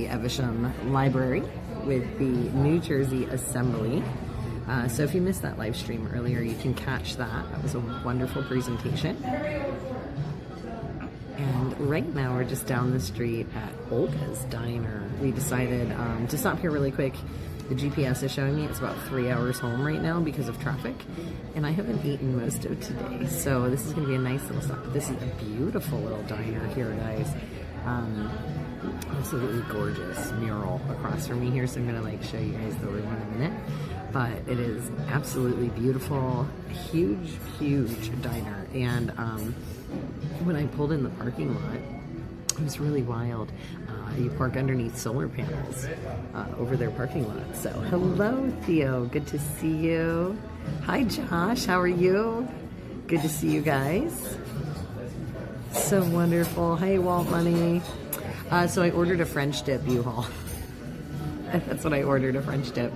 Evesham Library with the New Jersey Assembly. So if you missed that live stream earlier, you can catch that. That was a wonderful presentation. And right now we're just down the street at Olga's Diner. We decided to stop here really quick. The GPS is showing me it's about 3 hours home right now because of traffic, and I haven't eaten most of today, so this is going to be a nice little stop. This is a beautiful little diner here, guys. Absolutely gorgeous mural across from me here, so I'm going to like show you guys the room in a minute. But it is absolutely beautiful, huge diner. And when I pulled in the parking lot, it was really wild. You park underneath solar panels over their parking lot. So hello, Theo, good to see you. Hi, Josh, how are you? Good to see you guys. So wonderful. Hey, Walt Money. So I ordered a French dip U-Haul. That's what I ordered, a French dip.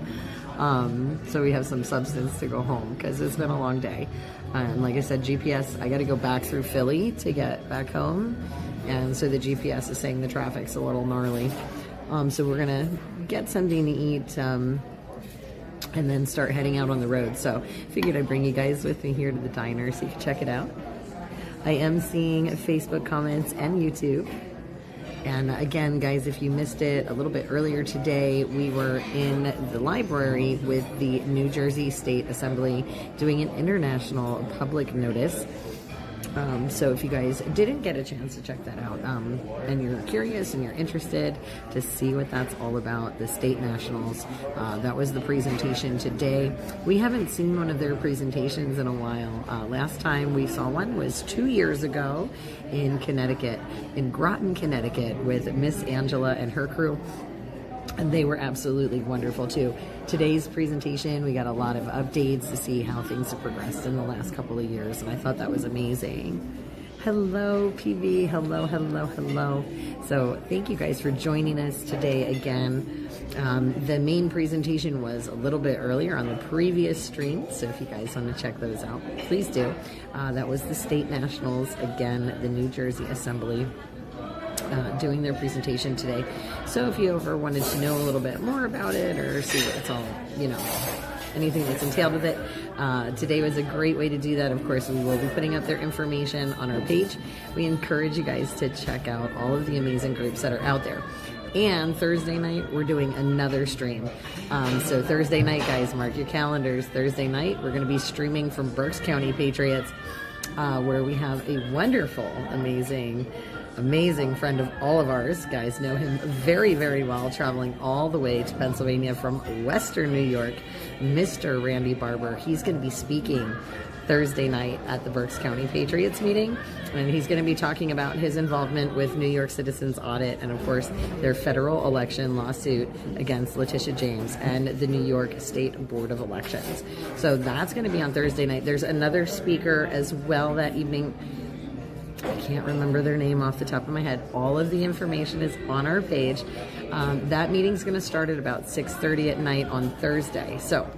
So we have some substance to go home because it's been a long day. And like I said, GPS, I got to go back through Philly to get back home. And so the GPS is saying the traffic's a little gnarly. So we're going to get something to eat and then start heading out on the road. So figured I'd bring you guys with me here to the diner so you can check it out. I am seeing Facebook comments and YouTube. And again, guys, if you missed it a little bit earlier today, we were in the library with the New Jersey State Assembly doing an international public notice. So if you guys didn't get a chance to check that out, and you're curious and you're interested to see what that's all about, the state nationals, that was the presentation today. We haven't seen one of their presentations in a while. Last time we saw one was 2 years ago in Connecticut, in Groton, Connecticut, with Miss Angela and her crew. And they were absolutely wonderful too. Today's presentation, we got a lot of updates to see how things have progressed in the last couple of years, and I thought that was amazing. Hello, PB. Hello, hello, hello. So thank you guys for joining us today again. The main presentation was a little bit earlier on the previous stream, so if you guys want to check those out, please do. That was the State Nationals, again, the New Jersey Assembly. Doing their presentation today. So if you ever wanted to know a little bit more about it or see what it's all, you know, anything that's entailed with it, today was a great way to do that. Of course, we will be putting up their information on our page. We encourage you guys to check out all of the amazing groups that are out there. And Thursday night, we're doing another stream. So Thursday night, guys, mark your calendars. Thursday night, we're going to be streaming from Berks County Patriots, where we have a wonderful, amazing friend of all of ours. Guys know him very, very well, traveling all the way to Pennsylvania from Western New York, Mr. Randy Barber. He's going to be speaking Thursday night at the Berks County Patriots meeting, and he's going to be talking about his involvement with New York Citizens Audit and, of course, their federal election lawsuit against Letitia James and the New York State Board of Elections. So that's going to be on Thursday night. There's another speaker as well that evening. I can't remember their name off the top of my head. All of the information is on our page. That meeting's going to start at about 6:30 at night on Thursday. So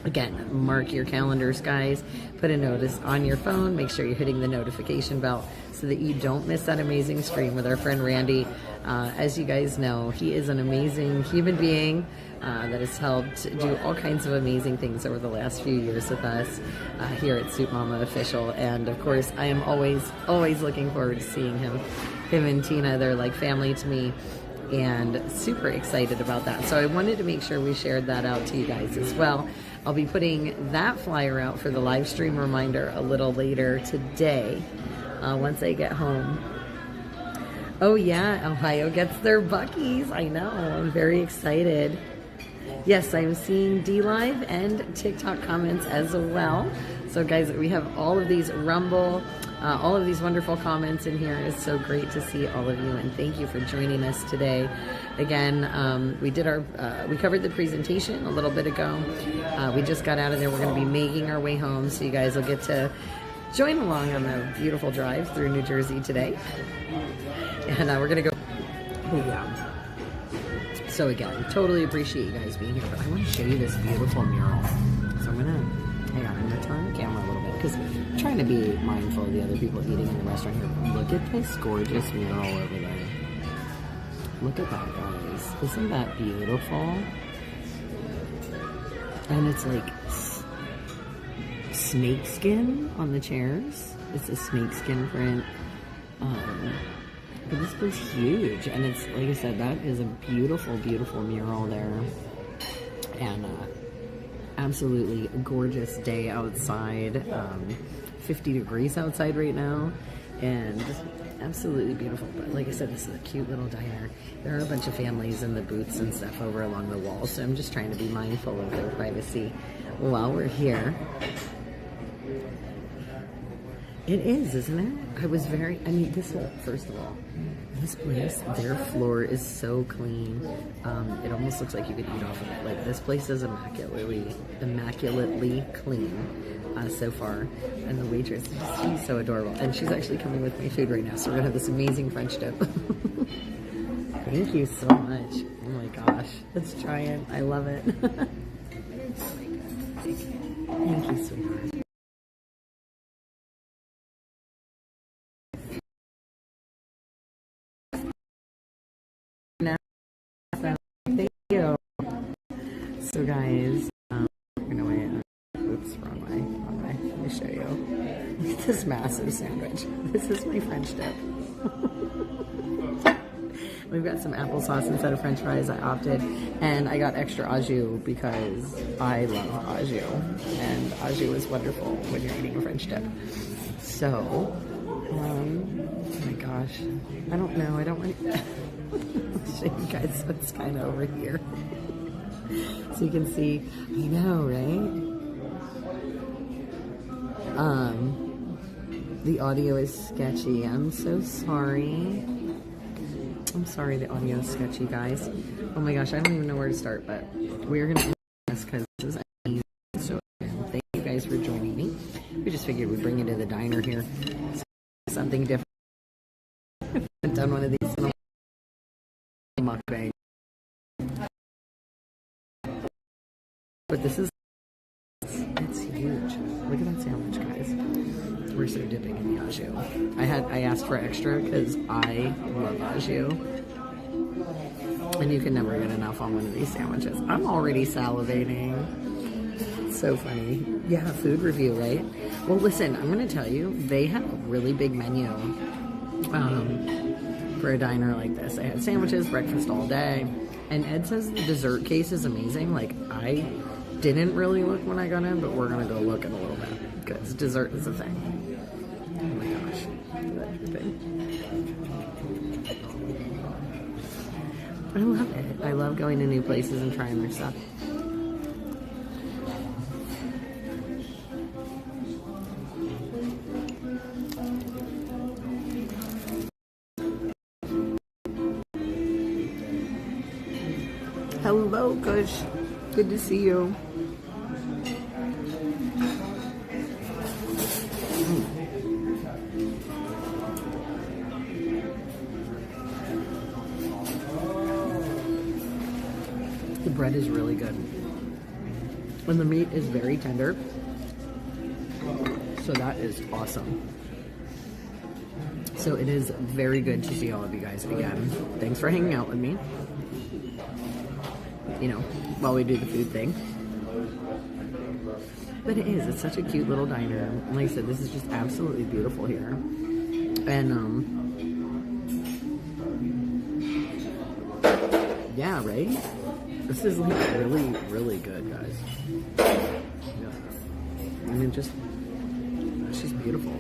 again, mark your calendars, guys. Put a notice on your phone. Make sure you're hitting the notification bell so that you don't miss that amazing stream with our friend Randy. As you guys know, he is an amazing human being that has helped do all kinds of amazing things over the last few years with us here at SoupMamaOfficial. And of course, I am always looking forward to seeing him. Him and Tina, they're like family to me, and super excited about that. So I wanted to make sure we shared that out to you guys as well. I'll be putting that flyer out for the live stream reminder a little later today once I get home. Oh yeah, Ohio gets their Buckies. I know, I'm very excited. Yes, I'm seeing DLive and TikTok comments as well. So guys, we have all of these Rumble, all of these wonderful comments in here. It's so great to see all of you, and thank you for joining us today. Again, we covered the presentation a little bit ago. We just got out of there. We're going to be making our way home, so you guys will get to join along on the beautiful drive through New Jersey today. And we're going to go, oh yeah. So again, totally appreciate you guys being here, but I want to show you this beautiful mural. So I'm gonna turn the camera a little bit because I'm trying to be mindful of the other people eating in the restaurant here. Look at this gorgeous mural over there. Look at that, guys. Isn't that beautiful? And it's like snake skin on the chairs. It's a snake skin print. But this was huge, and it's, like I said, that is a beautiful, beautiful mural there. And absolutely gorgeous day outside. 50 degrees outside right now, and absolutely beautiful. But like I said, this is a cute little diner. There are a bunch of families in the booths and stuff over along the wall, so I'm just trying to be mindful of their privacy while we're here. It is, isn't it? I mean, this whole, first of all, this place, their floor is so clean. It almost looks like you could eat off of it. Like, this place is immaculately clean so far. And the waitress, she's so adorable. And she's actually coming with my food right now, so we're gonna have this amazing French dip. Thank you so much. Oh my gosh, let's try it. I love it. Thank you, sweetheart. Thank you. So guys, oops, wrong way. Let me show you. Look at this massive sandwich. This is my French dip. We've got some applesauce instead of French fries. I opted, and I got extra au jus because I love au jus, and au jus is wonderful when you're eating a French dip. So, oh my gosh, I don't know. I don't want to show you guys what's kind of over here, so you can see. I know, right? The audio is sketchy. I'm so sorry. I'm sorry the audio is sketchy, guys. Oh my gosh, I don't even know where to start, but we're going to end this because this is amazing. So thank you guys for joining me. We just figured we'd bring you to the diner here. Something different. I haven't done one of these in a mukbang. But this is, it's huge. Look at that sandwich, guys. We're so dipping in the au jus. I asked for extra because I love au jus. And you can never get enough on one of these sandwiches. I'm already salivating. It's so funny. Yeah, food review, right? Well, listen, I'm going to tell you, they have a really big menu for a diner like this. They have sandwiches, breakfast all day. And Ed says the dessert case is amazing. Like, I didn't really look when I got in, but we're going to go look in a little bit because dessert is a thing. Oh my gosh. I love it. I love going to new places and trying their stuff. Hello, Kush. Good to see you. The bread is really good. And the meat is very tender. So that is awesome. So it is very good to see all of you guys again. Thanks for hanging out with me. You know, while we do the food thing. But it is. It's such a cute little diner. And like I said, this is just absolutely beautiful here. And, yeah, right? This is like really, really good, guys. Yeah. I mean, it's just beautiful.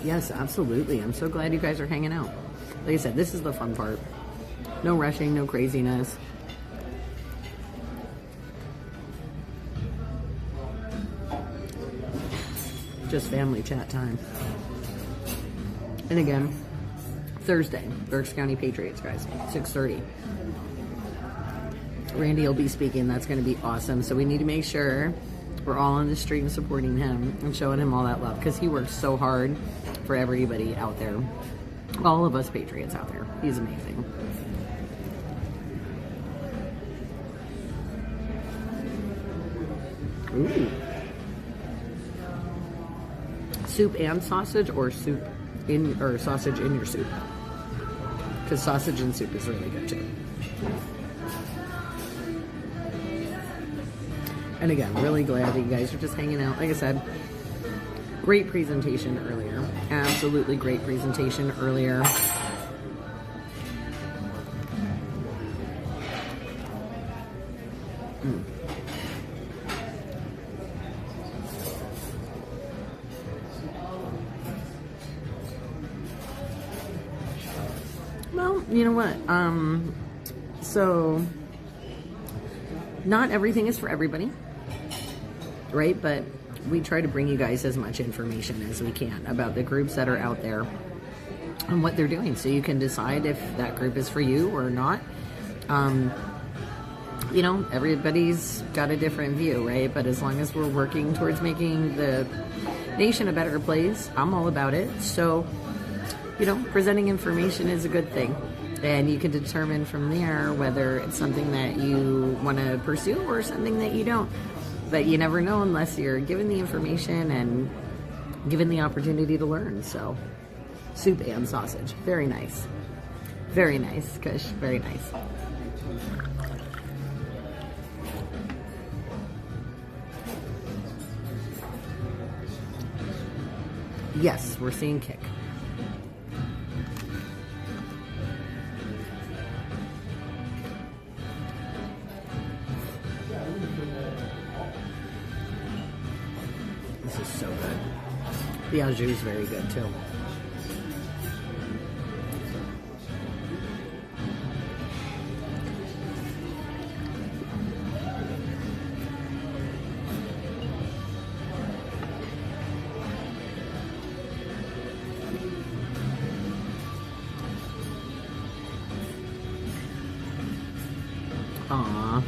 Yes, absolutely. I'm so glad you guys are hanging out. Like I said, this is the fun part. No rushing, no craziness. Just family chat time. And again, Thursday, Berks County Patriots, guys, 6:30. Randy will be speaking. That's going to be awesome. So we need to make sure we're all on the street and supporting him and showing him all that love because he works so hard for everybody out there. All of us Patriots out there. He's amazing. Ooh. Soup and sausage, or soup in, or sausage in your soup? Because sausage and soup is really good too. And again, really glad that you guys are just hanging out. Like I said, great presentation earlier. Absolutely great presentation earlier. Well, you know what? So not everything is for everybody, right? But we try to bring you guys as much information as we can about the groups that are out there and what they're doing, so you can decide if that group is for you or not. You know, everybody's got a different view, right? But as long as we're working towards making the nation a better place, I'm all about it. So, you know, presenting information is a good thing. And you can determine from there whether it's something that you want to pursue or something that you don't. But you never know unless you're given the information and given the opportunity to learn. So, soup and sausage. Very nice. Very nice, Kush. Very nice. Yes, we're seeing kick. This is so good. The au jus is very good too. Aww.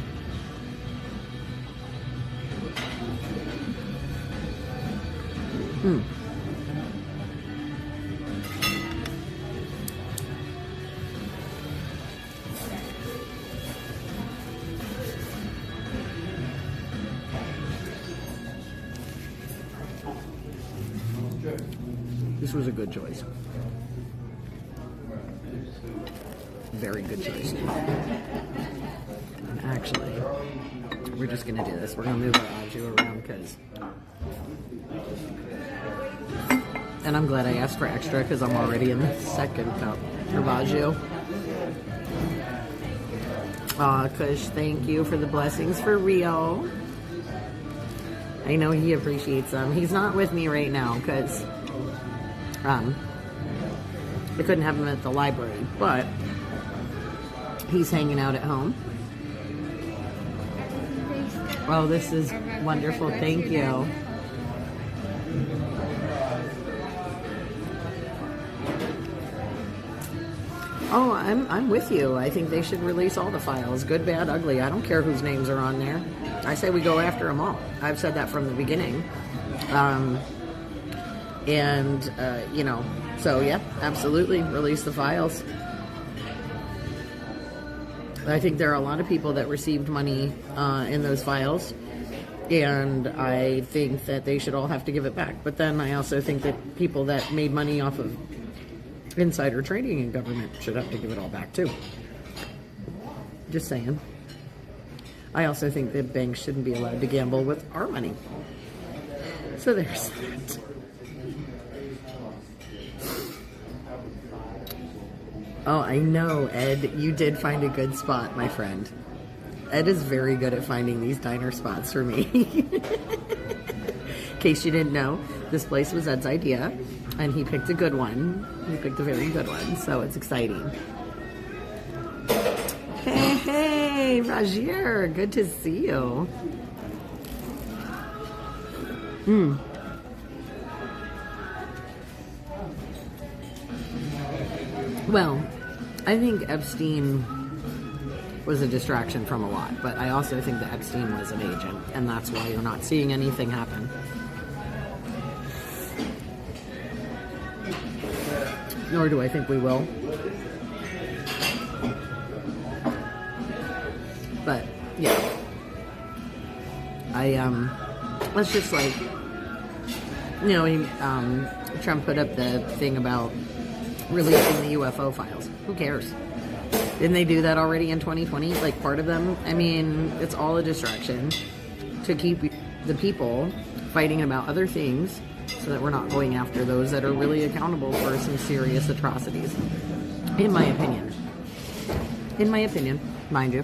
This was a good choice. Very good choice. And actually, we're just gonna do this. We're gonna move our au jus around because, and I'm glad I asked for extra because I'm already in the second cup of au jus. Aw, Kush, thank you for the blessings for Rio. I know he appreciates them. He's not with me right now because they couldn't have him at the library, but he's hanging out at home. Oh, this is wonderful. Thank you. Oh, I'm with you. I think they should release all the files, good, bad, ugly. I don't care whose names are on there. I say we go after them all. I've said that from the beginning. You know, so yeah, absolutely release the files. I think there are a lot of people that received money in those files, and I think that they should all have to give it back. But then I also think that people that made money off of insider trading in government should have to give it all back too. Just saying. I also think that banks shouldn't be allowed to gamble with our money. So there's that. Oh, I know, Ed. You did find a good spot, my friend. Ed is very good at finding these diner spots for me. In case you didn't know, this place was Ed's idea, and he picked a good one. He picked a very good one, so it's exciting. Hey, hey, Rajir, good to see you. Well, I think Epstein was a distraction from a lot, but I also think that Epstein was an agent, and that's why you're not seeing anything happen. Nor do I think we will. But, yeah. Let's just like, Trump put up the thing about releasing the UFO files. Who cares? Didn't they do that already in 2020? Like part of them? I mean, it's all a distraction to keep the people fighting about other things so that we're not going after those that are really accountable for some serious atrocities. In my opinion. In my opinion, mind you.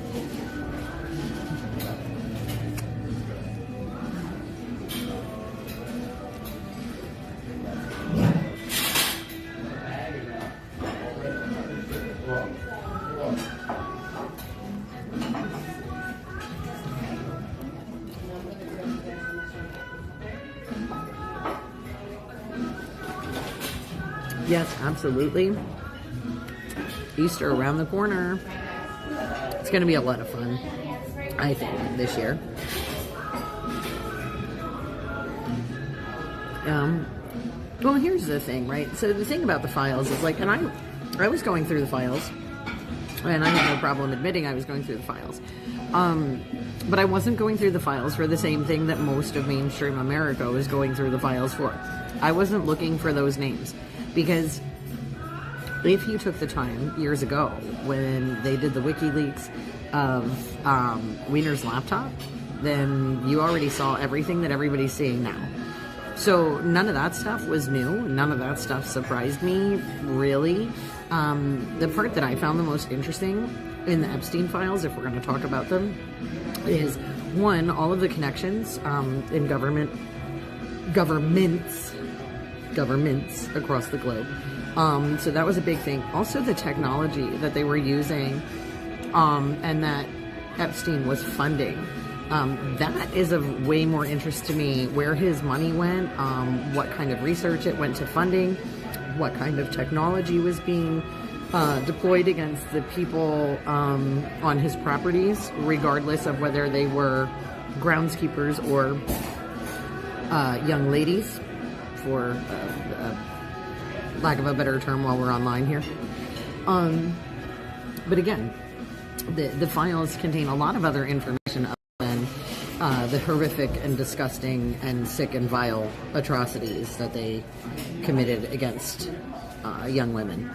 Yes, absolutely. Easter around the corner. It's going to be a lot of fun, I think, this year. Well, here's the thing, right? So the thing about the files is like, and I was going through the files, and I had no problem admitting I was going through the files. But I wasn't going through the files for the same thing that most of mainstream America was going through the files for. I wasn't looking for those names. Because if you took the time years ago when they did the WikiLeaks of Wiener's laptop, then you already saw everything that everybody's seeing now. So none of that stuff was new. None of that stuff surprised me, really. The part that I found the most interesting in the Epstein files, if we're going to talk about them, is one, all of the connections in governments across the globe. So that was a big thing. Also the technology that they were using and that Epstein was funding. That is of way more interest to me, where his money went, what kind of research it went to funding, what kind of technology was being deployed against the people on his properties, regardless of whether they were groundskeepers or young ladies, for lack of a better term while we're online here. But again, the files contain a lot of other information other than the horrific and disgusting and sick and vile atrocities that they committed against young women.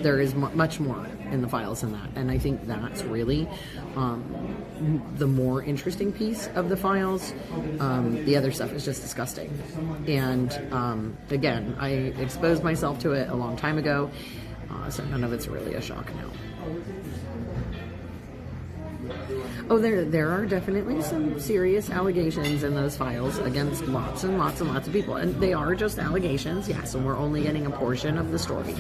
There is much more in the files than that, and I think that's really the more interesting piece of the files. The other stuff is just disgusting, and again, I exposed myself to it a long time ago, so none of it's really a shock now. Oh, there are definitely some serious allegations in those files against lots and lots and lots of people. And they are just allegations, yes, and we're only getting a portion of the story.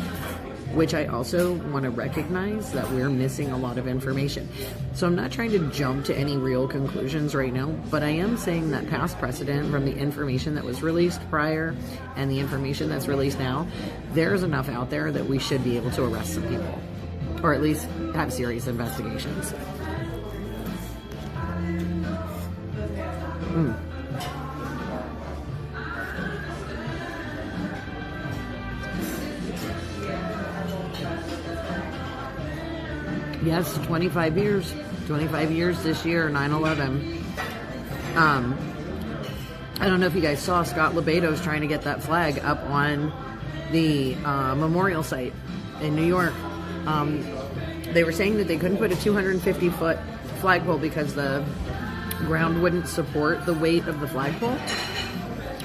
Which I also want to recognize that we're missing a lot of information. So I'm not trying to jump to any real conclusions right now, but I am saying that past precedent from the information that was released prior and the information that's released now, there's enough out there that we should be able to arrest some people. Or at least have serious investigations. Yes, 25 years. 25 years this year, 9/11. I don't know if you guys saw, Scott LeBato's trying to get that flag up on the memorial site in New York. They were saying that they couldn't put a 250-foot flagpole because the ground wouldn't support the weight of the flagpole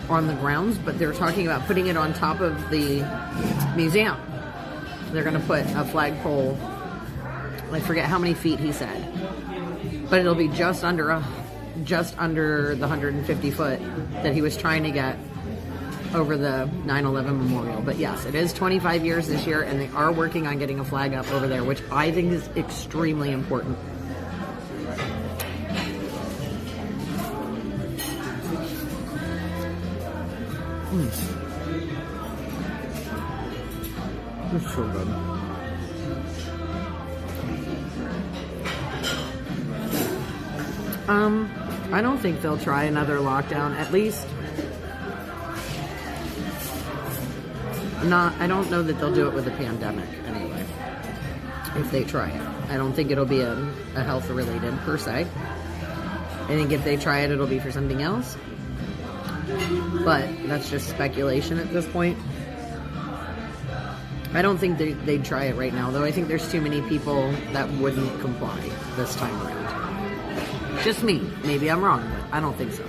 on the grounds, but they're talking about putting it on top of the museum. They're going to put a flagpole, I forget how many feet he said, but it'll be just under the 150 foot that he was trying to get over the 9/11 memorial. But yes, it is 25 years this year, and they are working on getting a flag up over there, which I think is extremely important. It's so good. I don't think they'll try another lockdown, at least not. I don't know that they'll do it with a pandemic anyway, if they try it. I don't think it'll be a health related per se. I think if they try it, it'll be for something else. but that's just speculation at this point. I don't think they'd try it right now, though. I think there's too many people that wouldn't comply this time around. Just me. Maybe I'm wrong, but I don't think so.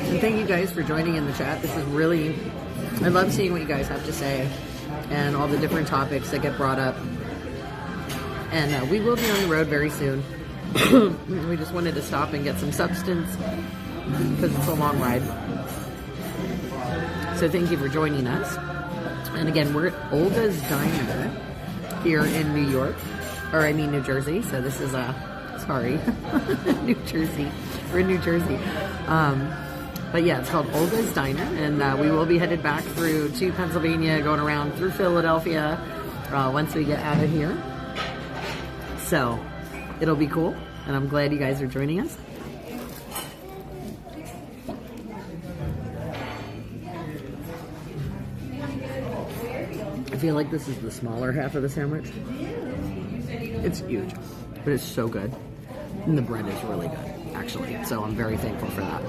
And thank you guys for joining in the chat. This is really, I love seeing what you guys have to say and all the different topics that get brought up. And we will be on the road very soon. We just wanted to stop and get some substance because it's a long ride. So thank you for joining us. And again, we're at Olga's Diner here in New York, or I mean New Jersey. So this is sorry, New Jersey. We're in New Jersey. But yeah, it's called Olga's Diner, and we will be headed back through to Pennsylvania, going around through Philadelphia once we get out of here. So it'll be cool, and I'm glad you guys are joining us. I feel like this is the smaller half of the sandwich. It's huge, but it's so good. And the bread is really good, actually. So I'm very thankful for that.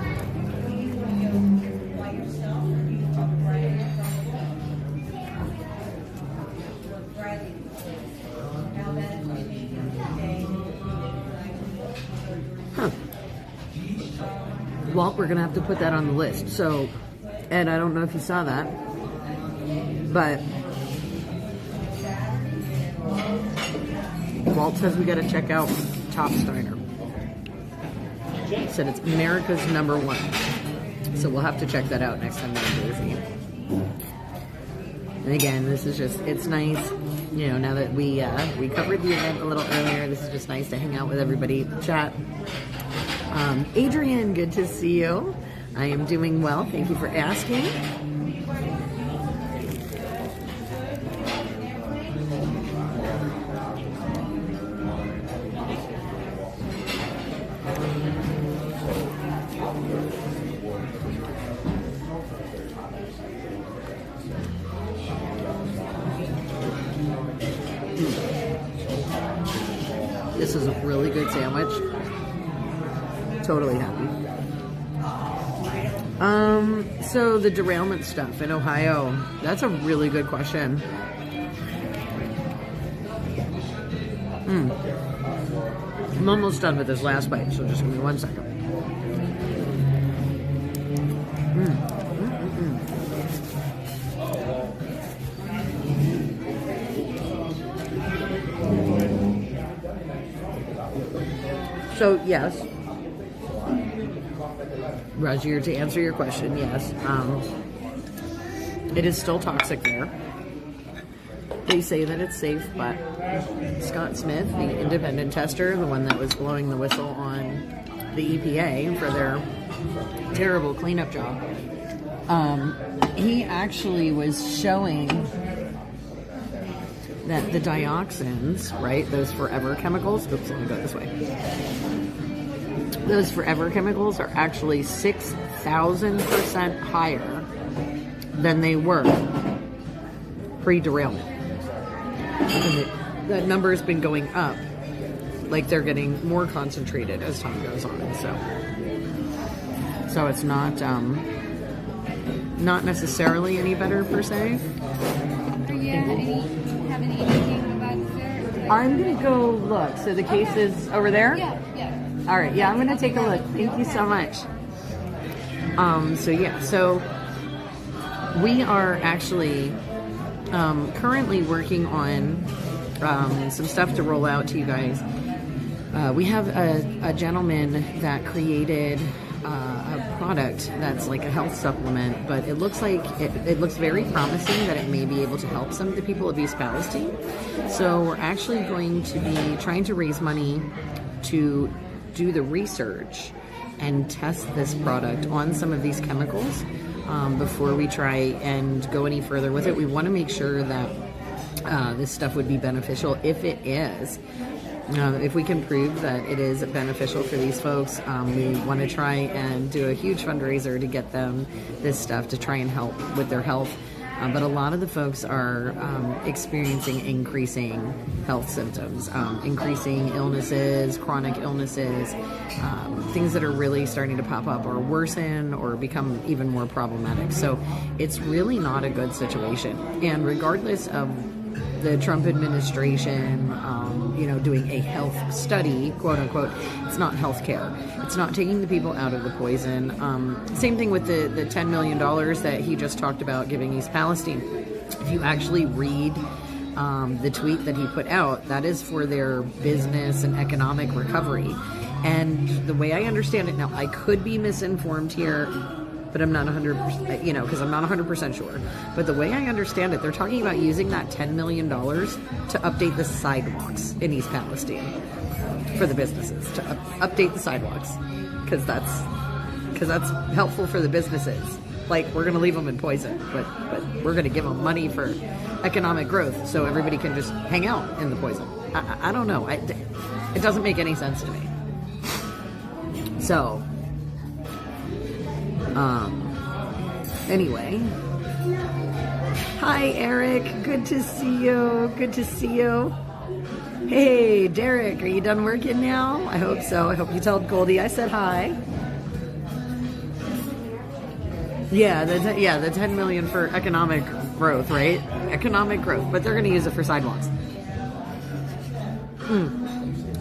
Huh. Well, we're going to have to put that on the list. So, Ed, I don't know if you saw that, but Walt says we got to check out Top's Diner. He said it's America's #1. So we'll have to check that out next time we're in Jersey. And again, this is just, it's nice, you know, now that we covered the event a little earlier, this is just nice to hang out with everybody, chat. Adrian, good to see you. I am doing well. Thank you for asking. This is a really good sandwich. Totally happy. So the derailment stuff in Ohio, that's a really good question. I'm almost done with this last bite, so just give me 1 second. So yes, Roger, to answer your question, yes, it is still toxic there. They say that it's safe, but Scott Smith, the independent tester, the one that was blowing the whistle on the EPA for their terrible cleanup job, he actually was showing that the dioxins, right, those forever chemicals, oops, let me go this way. Those forever chemicals are actually 6,000% higher than they were pre-derailment. And that number has been going up, like they're getting more concentrated as time goes on. So it's not necessarily any better per se. Do you have anything about there? I'm gonna go look. So the case is over there? Yeah. All right, yeah, I'm gonna take a look. Thank you so much. So we are actually currently working on some stuff to roll out to you guys. We have a gentleman that created a product that's like a health supplement, but it looks like it looks very promising that it may be able to help some of the people of East Palestine. So we're actually going to be trying to raise money to do the research and test this product on some of these chemicals before we try and go any further with it. We want to make sure that this stuff would be beneficial. If it is, if we can prove that it is beneficial for these folks, we want to try and do a huge fundraiser to get them this stuff to try and help with their health. But a lot of the folks are experiencing increasing health symptoms, increasing illnesses, chronic illnesses, things that are really starting to pop up or worsen or become even more problematic. So it's really not a good situation. And regardless of the Trump administration, doing a health study, quote unquote, it's not health care. It's not taking the people out of the poison. Same thing with the $10 million that he just talked about giving East Palestine. If you actually read the tweet that he put out, that is for their business and economic recovery. And the way I understand it now, I could be misinformed here, but I'm not 100%, because I'm not 100% sure. But the way I understand it, they're talking about using that $10 million to update the sidewalks in East Palestine for the businesses, to update the sidewalks, because that's helpful for the businesses. Like, we're going to leave them in poison, but we're going to give them money for economic growth so everybody can just hang out in the poison. I don't know. It doesn't make any sense to me. So, anyway. Hi, Eric. Good to see you. Good to see you. Hey, Derek, are you done working now? I hope so. I hope you told Goldie I said hi. Yeah, the 10 million for economic growth, right? Economic growth, but they're going to use it for sidewalks.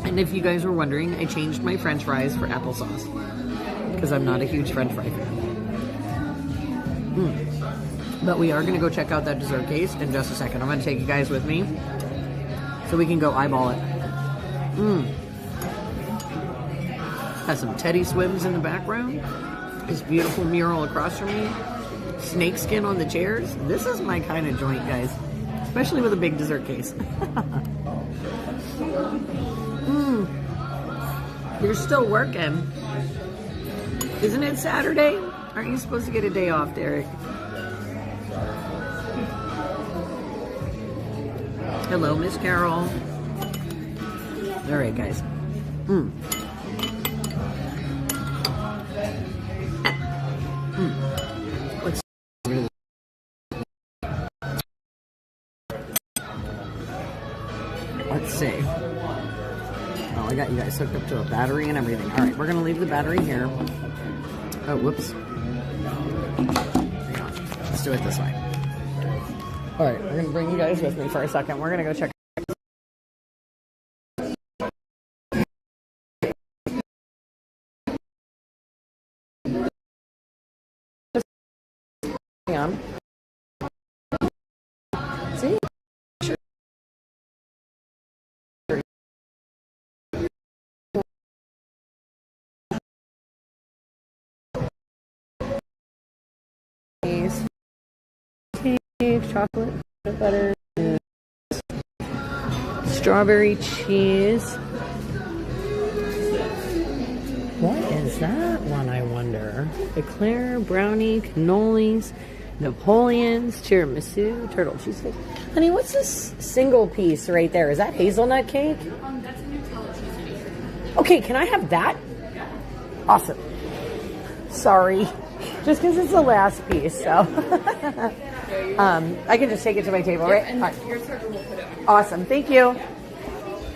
And if you guys were wondering, I changed my French fries for applesauce because I'm not a huge French fry fan. But we are going to go check out that dessert case in just a second. I'm going to take you guys with me so we can go eyeball it. Has some Teddy Swims in the background. This beautiful mural across from me. Snakeskin on the chairs. This is my kind of joint, guys. Especially with a big dessert case. You're still working. Isn't it Saturday? Aren't you supposed to get a day off, Derek? Hello, Miss Carol. All right, guys. Let's see. Oh, I got you guys hooked up to a battery and everything. All right, we're going to leave the battery here. Oh, whoops. Hang on. Let's do it this way. All right, we're going to bring you guys with me for a second. We're going to go check. Hang on. See? Cake, chocolate, butter, strawberry cheese. What is that one, I wonder? Eclair, brownie, cannolis, Napoleons, tiramisu, turtle cheesecake. Honey, what's this single piece right there? Is that hazelnut cake? That's a Nutella cheesecake. Okay, can I have that? Awesome. Sorry. Just because it's the last piece, so. I can just take it to my table, right? And right. your server will put it on. Awesome, thank you.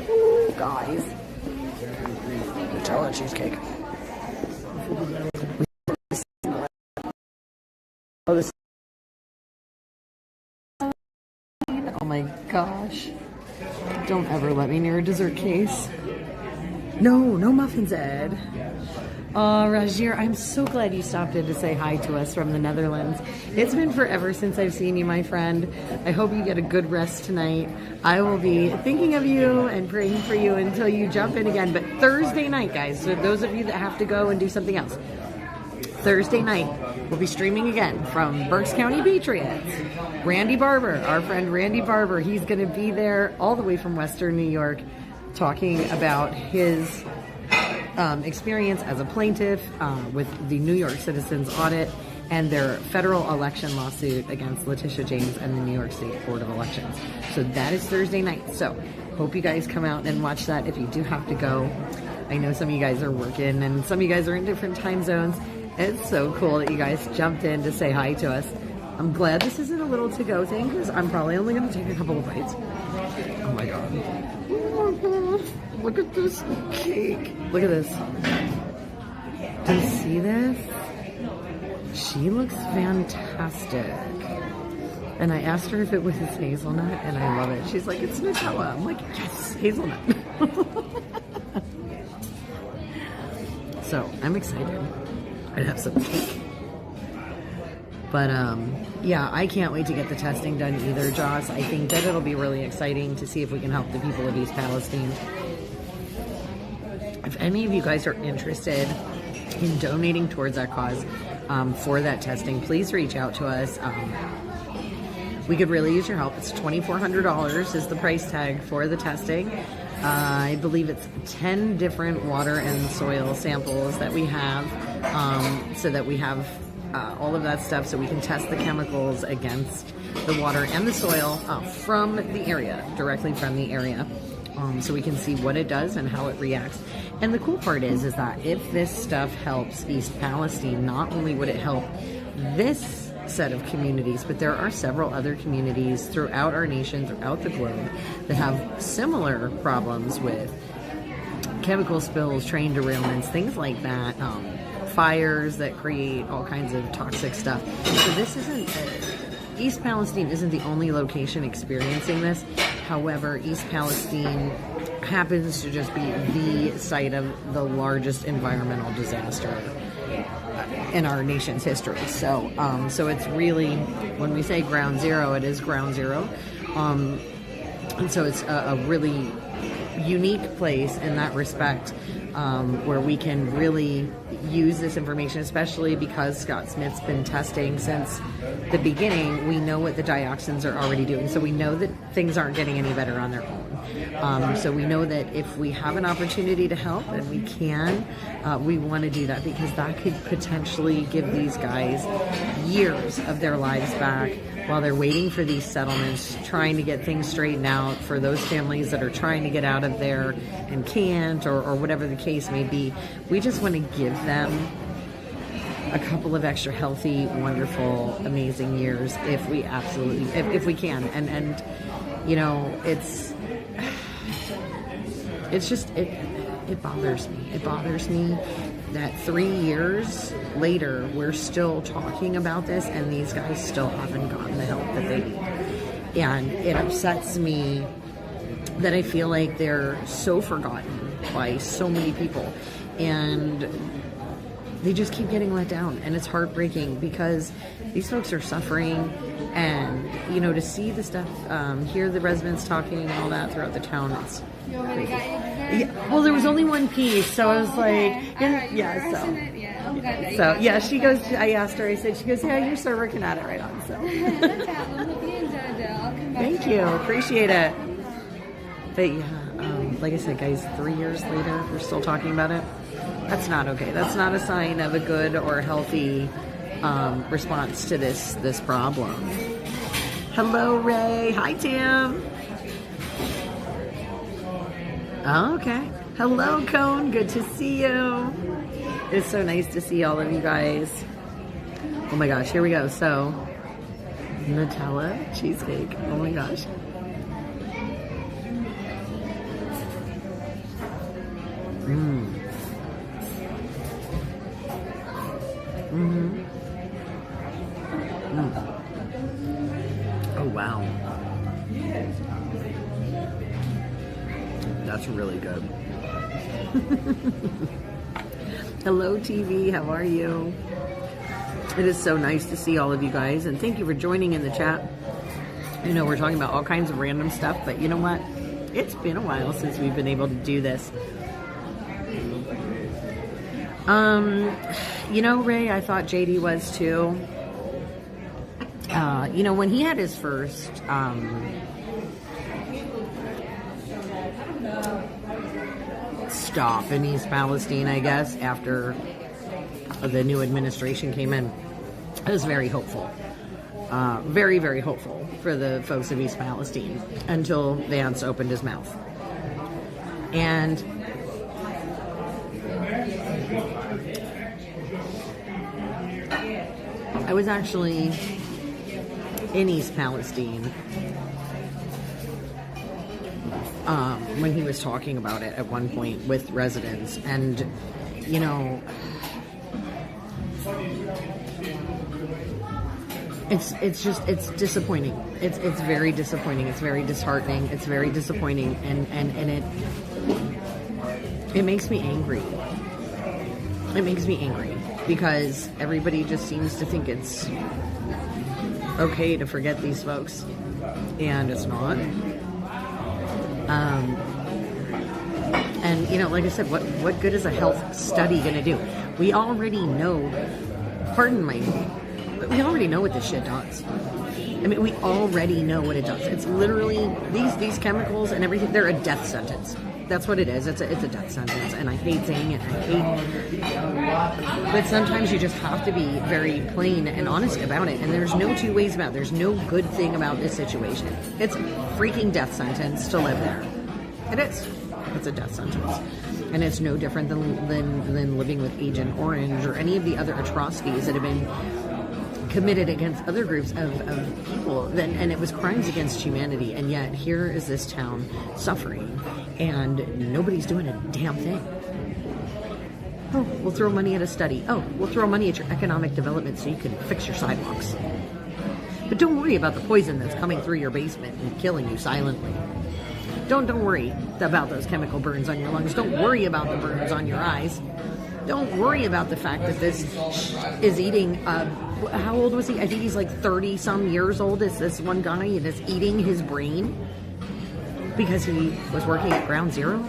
Ooh, guys. Nutella cheesecake. Oh, this. Oh my gosh. Don't ever let me near a dessert case. No muffins, Ed. Oh, Rajir, I'm so glad you stopped in to say hi to us from the Netherlands. It's been forever since I've seen you, my friend. I hope you get a good rest tonight. I will be thinking of you and praying for you until you jump in again. But Thursday night, guys, so those of you that have to go and do something else, Thursday night, we'll be streaming again from Berks County Patriots. Randy Barber, our friend Randy Barber, he's going to be there all the way from Western New York talking about his experience as a plaintiff with the New York Citizens audit and their federal election lawsuit against Letitia James and the New York State Board of Elections. So that is Thursday night. So hope you guys come out and watch that if you do have to go. I know some of you guys are working and some of you guys are in different time zones. It's so cool that you guys jumped in to say hi to us. I'm glad this isn't a little to-go thing because I'm probably only going to take a couple of bites. Oh my god. Look at this cake. Look at this. Do you see this? She looks fantastic. And I asked her if it was hazelnut, and I love it. She's like, it's Nutella. I'm like, yes, hazelnut. So, I'm excited. I'd have some cake. But, yeah, I can't wait to get the testing done either, Joss. I think that it'll be really exciting to see if we can help the people of East Palestine. If any of you guys are interested in donating towards that cause for that testing, please reach out to us. We could really use your help. It's $2,400 is the price tag for the testing. I believe it's 10 different water and soil samples that we have, so that we have all of that stuff so we can test the chemicals against the water and the soil from the area, directly from the area, so we can see what it does and how it reacts. And the cool part is that if this stuff helps East Palestine, not only would it help this set of communities, but there are several other communities throughout our nation, throughout the globe, that have similar problems with chemical spills, train derailments, things like that, fires that create all kinds of toxic stuff. So this isn't, East Palestine isn't the only location experiencing this. However, East Palestine happens to just be the site of the largest environmental disaster in our nation's history. So, so it's really, when we say ground zero, it is ground zero. And so it's a really unique place in that respect, where we can really use this information, especially because Scott Smith's been testing since the beginning. We know what the dioxins are already doing, so we know that things aren't getting any better on their own. So we know that if we have an opportunity to help, and we can, we want to do that, because that could potentially give these guys years of their lives back while they're waiting for these settlements, trying to get things straightened out for those families that are trying to get out of there and can't, or whatever the case may be. We just want to give them a couple of extra healthy, wonderful, amazing years if we absolutely, if we can. And you know, it's just, it bothers me. It bothers me that 3 years later, we're still talking about this, and these guys still haven't gotten the help that they need. And it upsets me that I feel like they're so forgotten by so many people, and they just keep getting let down. And it's heartbreaking, because these folks are suffering, and, you know, to see the stuff, hear the residents talking and all that throughout the town, it's crazy. Yeah, well, there was only one piece, so I was like, so yeah, she goes, I asked her, I said, she goes, yeah, your server can add it right on, so. Thank you, appreciate it. But yeah, like I said, guys, 3 years later, we're still talking about it. That's not okay. That's not a sign of a good or healthy response to this problem. Hello, Ray. Hi, Tim. Oh, okay. Hello, Cone. Good to see you. It's so nice to see all of you guys. Oh my gosh, here we go. So, Nutella cheesecake. Oh my gosh. Mmm. Mm-hmm. Mm. Oh, wow. That's really good. Hello, TV. How are you? It is so nice to see all of you guys, and thank you for joining in the chat. You know, we're talking about all kinds of random stuff, but you know what? It's been a while since we've been able to do this. You know, Ray, I thought JD was too. You know, when he had his first, stop in East Palestine, I guess, after the new administration came in, I was very hopeful. Very, very hopeful for the folks of East Palestine until Vance opened his mouth. And I was actually in East Palestine when he was talking about it at one point with residents, and you know, it's disappointing. It's very disappointing. It's very disheartening. It's very disappointing, and it makes me angry. It makes me angry because everybody just seems to think it's okay to forget these folks, and it's not. And you know, like I said, what good is a health study gonna do? We already know. We already know what this shit does. I mean, we already know what it does. It's literally these chemicals and everything. They're a death sentence. That's what it is. It's a death sentence, and I hate saying it. But sometimes you just have to be very plain and honest about it. And there's no two ways about it. There's no good thing about this situation. It's a freaking death sentence to live there. It is. It's a death sentence, and it's no different than living with Agent Orange or any of the other atrocities that have been committed against other groups of people. And it was crimes against humanity, and yet here is this town suffering, and nobody's doing a damn thing. Oh, we'll throw money at a study. Oh, we'll throw money at your economic development so you can fix your sidewalks. But don't worry about the poison that's coming through your basement and killing you silently. Don't worry about those chemical burns on your lungs. Don't worry about the burns on your eyes. Don't worry about the fact that this is eating, how old was he? I think he's like 30 some years old is this one guy, and it's eating his brain because he was working at Ground Zero.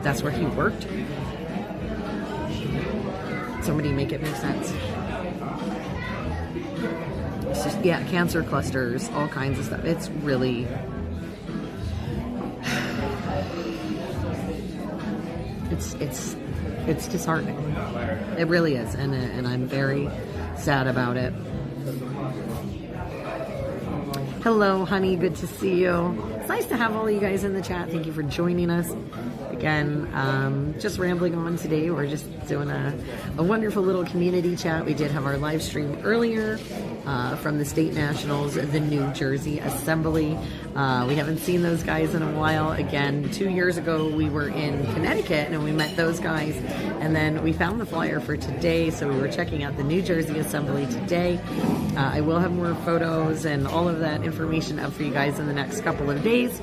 That's where he worked. Somebody make it make sense. It's just, yeah, cancer clusters, all kinds of stuff. It's really... It's disheartening. It really is, and I'm very sad about it. Hello, honey. Good to see you. It's nice to have all you guys in the chat. Thank you for joining us. Again, just rambling on today. We're just doing a wonderful little community chat. We did have our live stream earlier from the State Nationals, the New Jersey Assembly. We haven't seen those guys in a while. Again, 2 years ago, we were in Connecticut and we met those guys. And then we found the flyer for today, so we were checking out the New Jersey Assembly today. I will have more photos and all of that information up for you guys in the next couple of days.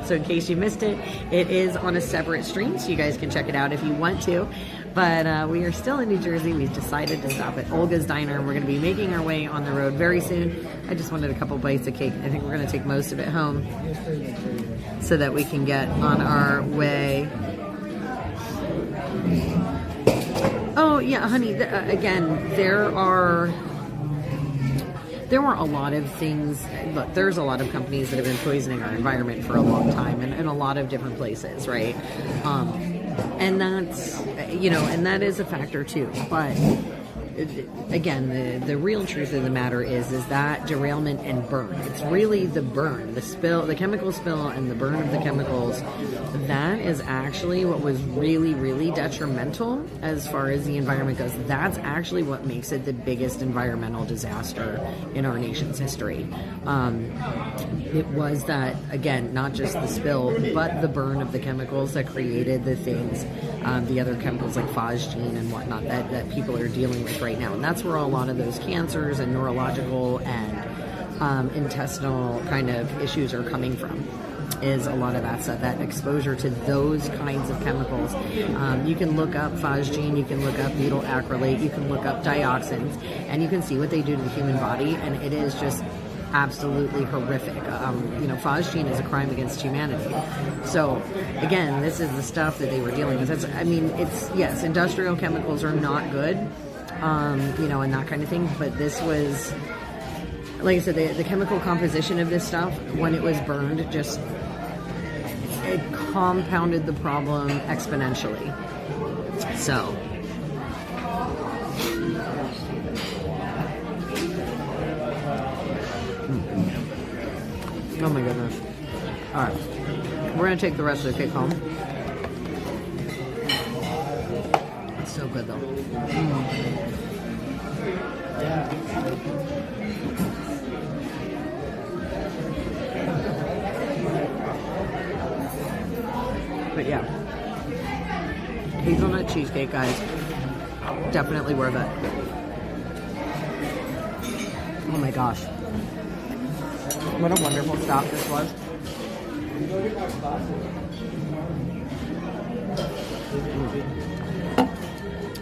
So in case you missed it, it is on a separate stream, so you guys can check it out if you want to. But we are still in New Jersey. We've decided to stop at Olga's Diner, and we're going to be making our way on the road very soon. I just wanted a couple bites of cake. I think we're going to take most of it home so that we can get on our way. Oh, yeah, honey, again, there were a lot of things. Look, there's a lot of companies that have been poisoning our environment for a long time and in a lot of different places, right? And that's, you know, and that is a factor too. But again, the real truth of the matter is that derailment and burn. It's really the burn, the spill, the chemical spill and the burn of the chemicals. That is actually what was really, really detrimental as far as the environment goes. That's actually what makes it the biggest environmental disaster in our nation's history. It was that, again, not just the spill, but the burn of the chemicals that created the things, the other chemicals like phosgene and whatnot that people are dealing with right now. And that's where a lot of those cancers and neurological and intestinal kind of issues are coming from, is a lot of that stuff, that exposure to those kinds of chemicals. You can look up phosgene, you can look up butyl acrylate, you can look up dioxins, and you can see what they do to the human body, and it is just absolutely horrific. You know, phosgene is a crime against humanity. So, again, this is the stuff that they were dealing with. Yes, industrial chemicals are not good, you know, and that kind of thing, but this was, like I said, the chemical composition of this stuff, when it was burned, it compounded the problem exponentially. So, Oh my goodness. All right. We're going to take the rest of the cake home. It's so good though. But yeah. Hazelnut cheesecake, guys. Definitely worth it. Oh my gosh. What a wonderful stop this was.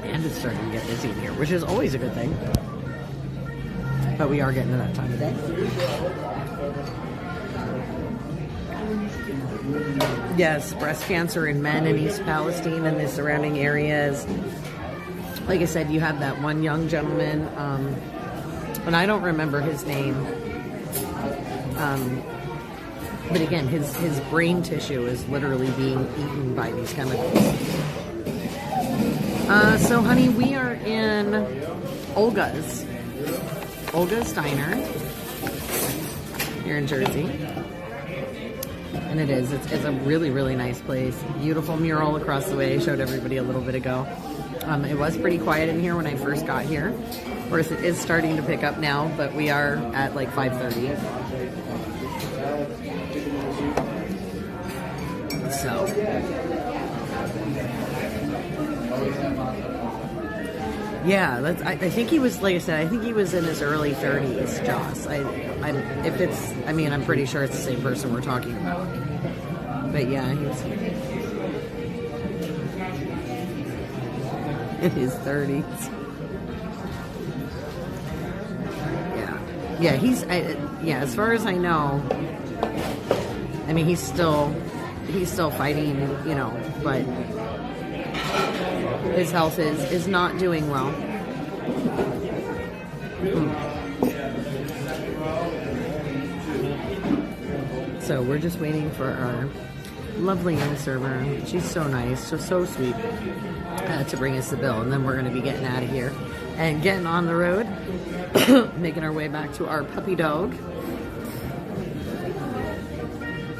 And it's starting to get busy in here, which is always a good thing. But we are getting to that time of day. Yes, breast cancer in men in East Palestine and the surrounding areas. Like I said, you have that one young gentleman, and I don't remember his name. But again, his brain tissue is literally being eaten by these chemicals. So honey, we are in Olga's Diner here in Jersey. And it's a really, really nice place. Beautiful mural across the way. I showed everybody a little bit ago. It was pretty quiet in here when I first got here. Of course, it is starting to pick up now, but we are at like 5:30. So, yeah, I think he was, like I said, I think he was in his early 30s, Joss. I'm pretty sure it's the same person we're talking about. But yeah, he was in his 30s. Yeah, as far as I know, I mean, he's still fighting, you know, but his health is not doing well. So we're just waiting for our lovely young server. She's so nice, so sweet, to bring us the bill, and then we're going to be getting out of here and getting on the road, making our way back to our puppy dog,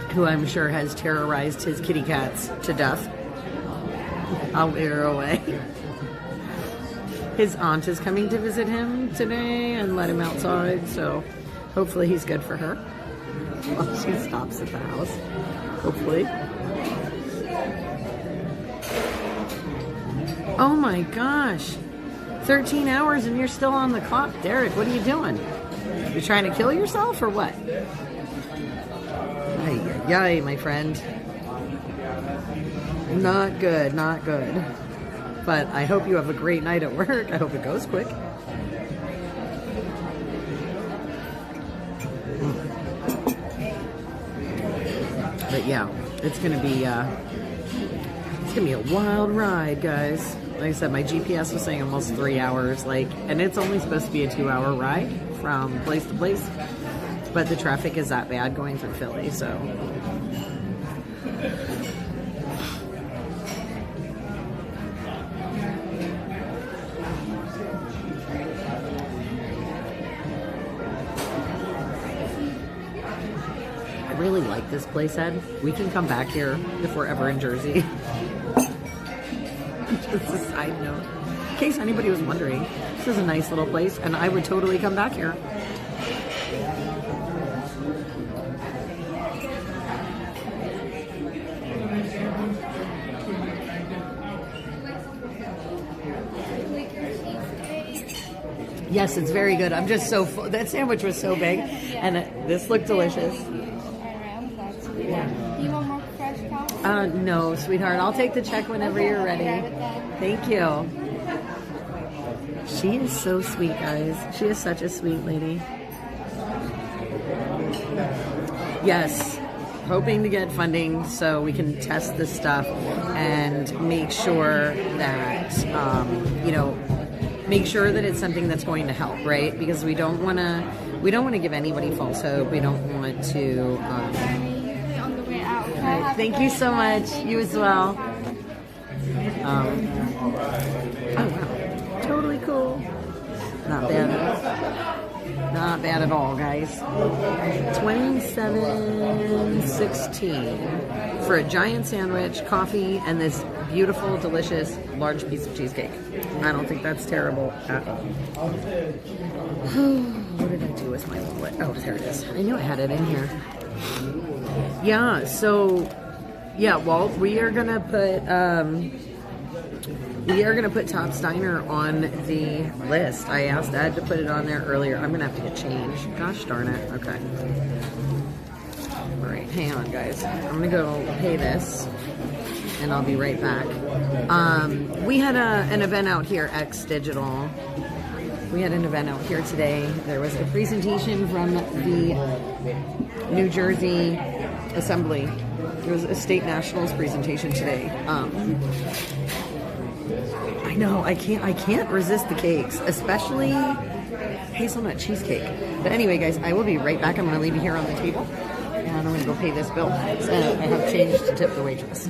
who I'm sure has terrorized his kitty cats to death. I'll wear her away. His aunt is coming to visit him today and let him outside, so hopefully he's good for her. Well, she stops at the house, hopefully. Oh my gosh. 13 hours and you're still on the clock. Derek, what are you doing? You trying to kill yourself or what? Yay, my friend. Not good, not good. But I hope you have a great night at work. I hope it goes quick. But yeah, it's gonna be a wild ride, guys. Like I said, my GPS was saying almost 3 hours, and it's only supposed to be a 2-hour ride from place to place. But the traffic is that bad going through Philly, so. I really like this place, Ed. We can come back here if we're ever in Jersey. Just a side note. In case anybody was wondering, this is a nice little place, and I would totally come back here. Yes, it's very good. I'm just so full. That sandwich was so big, and this looked delicious. Yeah. Do you want more fresh coffee? No, sweetheart. I'll take the check whenever you're ready. Thank you. She is so sweet, guys. She is such a sweet lady. Yes. Hoping to get funding so we can test this stuff and make sure that, make sure that it's something that's going to help, right? Because we don't want to give anybody false hope. We don't want to. On the way out. Okay? Thank you so much. You as well. Oh wow, totally cool. Not bad. Not not bad at all, guys. $27.16 for a giant sandwich, coffee, and this beautiful, delicious, large piece of cheesecake. I don't think that's terrible at all. What did I do with my wallet? Oh, there it is. I knew I had it in here. Yeah, so, yeah, Walt, we are gonna put Top's Diner on the list. I asked Ed to put it on there earlier. I'm gonna have to get changed. Gosh darn it. Okay. All right, hang on, guys. I'm gonna go pay this, and I'll be right back. We had an event out here, X Digital. We had an event out here today. There was a presentation from the New Jersey Assembly. It was a state nationals presentation today. I know, I can't resist the cakes, especially hazelnut cheesecake. But anyway, guys, I will be right back. I'm going to leave you here on the table, and I'm going to go pay this bill. So I have change to tip the waitress.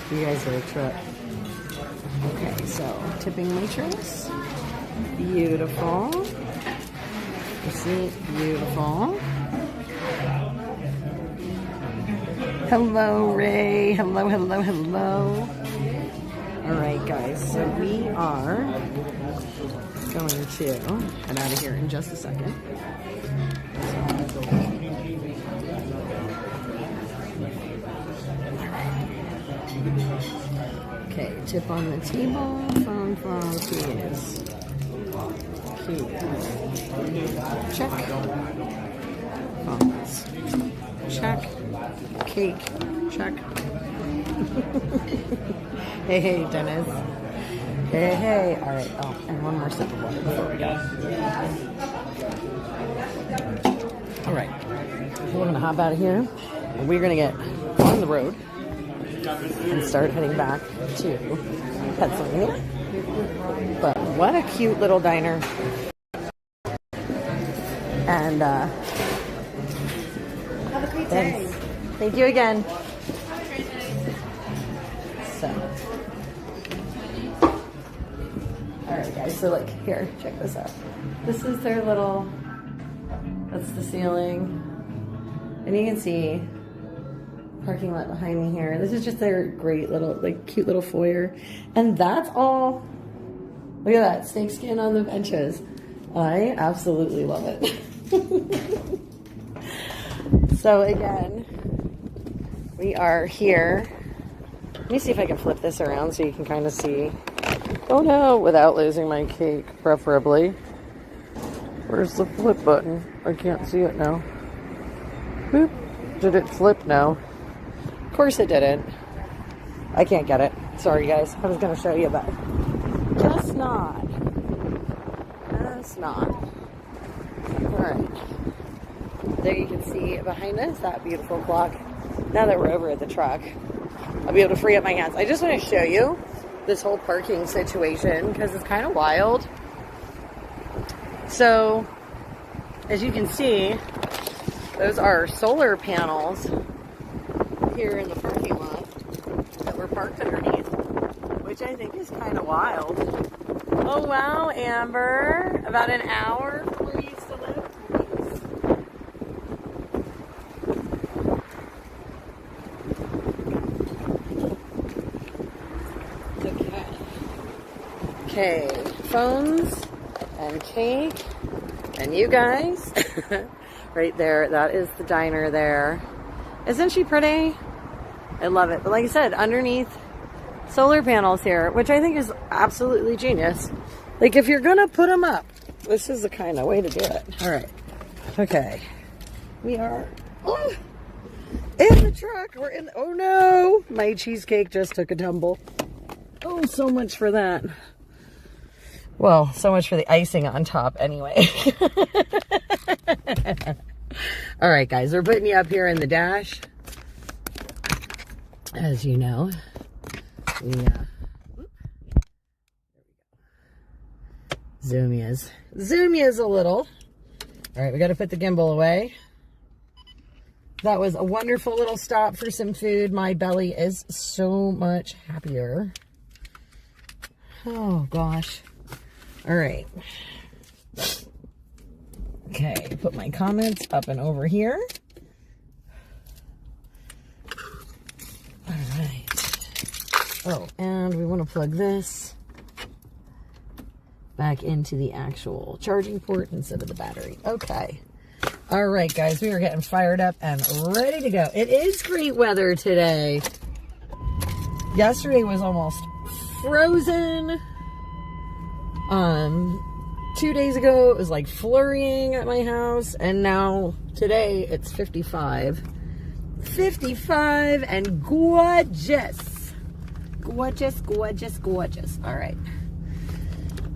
You guys are a trip. Okay, so tipping waitress. Beautiful. Receipt. Beautiful. Hello, Ray. Hello, hello, hello. All right, guys. So we are going to get out of here in just a second. Okay, tip on the table, phone, keys. Check. Phones. Check. Cake. Check. Hey, Dennis. Hey. All right. Oh, and one more sip of water before we go. All right. We're going to hop out of here. And we're going to get on the road and start heading back to Pennsylvania. But what a cute little diner. And Have a great thanks. day. Thank you again. So, alright guys, so like here, check this out. This is their little, that's the ceiling. And you can see parking lot behind me here. This is just their great little, like, cute little foyer. And that's all. Look at that, snake skin on the benches. I absolutely love it. So again, we are here. Let me see if I can flip this around so you can kind of see. Oh no, without losing my cake, preferably. Where's the flip button? I can't see it now. Boop. Did it flip? No. Of course it didn't. I can't get it. Sorry guys. I was going to show you, but just not. Just not. Alright. There you can see behind us that beautiful clock. Now that we're over at the truck, I'll be able to free up my hands. I just want to show you this whole parking situation because it's kind of wild. So, as you can see, those are solar panels here in the parking lot that we're parked underneath, which I think is kind of wild. Oh wow, Amber, about an hour from where you used to live. Okay, phones and cake and you guys right there. That is the diner there. Isn't she pretty? I love it. But like I said, underneath solar panels here, which I think is absolutely genius. Like if you're gonna put them up, this is the kind of way to do it. All right. Okay. We are in the truck. We're in. Oh no! My cheesecake just took a tumble. Oh, so much for that. Well, so much for the icing on top anyway. All right, guys, we're putting you up here in the dash. As you know, zoom is a little. All right, we got to put the gimbal away. That was a wonderful little stop for some food. My belly is so much happier. Oh, gosh. All right. Okay, put my comments up and over here. All right. Oh, and we want to plug this back into the actual charging port instead of the battery. Okay. All right, guys, we are getting fired up and ready to go. It is great weather today. Yesterday was almost frozen. 2 days ago it was like flurrying at my house, and now today it's 55 and gorgeous. All right,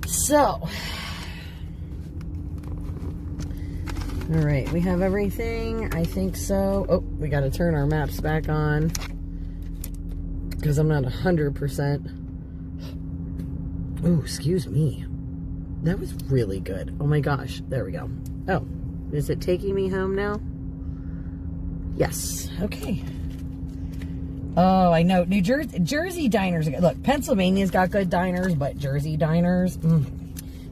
so all right, we have everything, I think so. Oh, we got to turn our maps back on because I'm not 100%. Oh, excuse me. That was really good. Oh my gosh. There we go. Oh, is it taking me home now? Yes. Okay. Oh, I know. Jersey diners. Look, Pennsylvania's got good diners, but Jersey diners,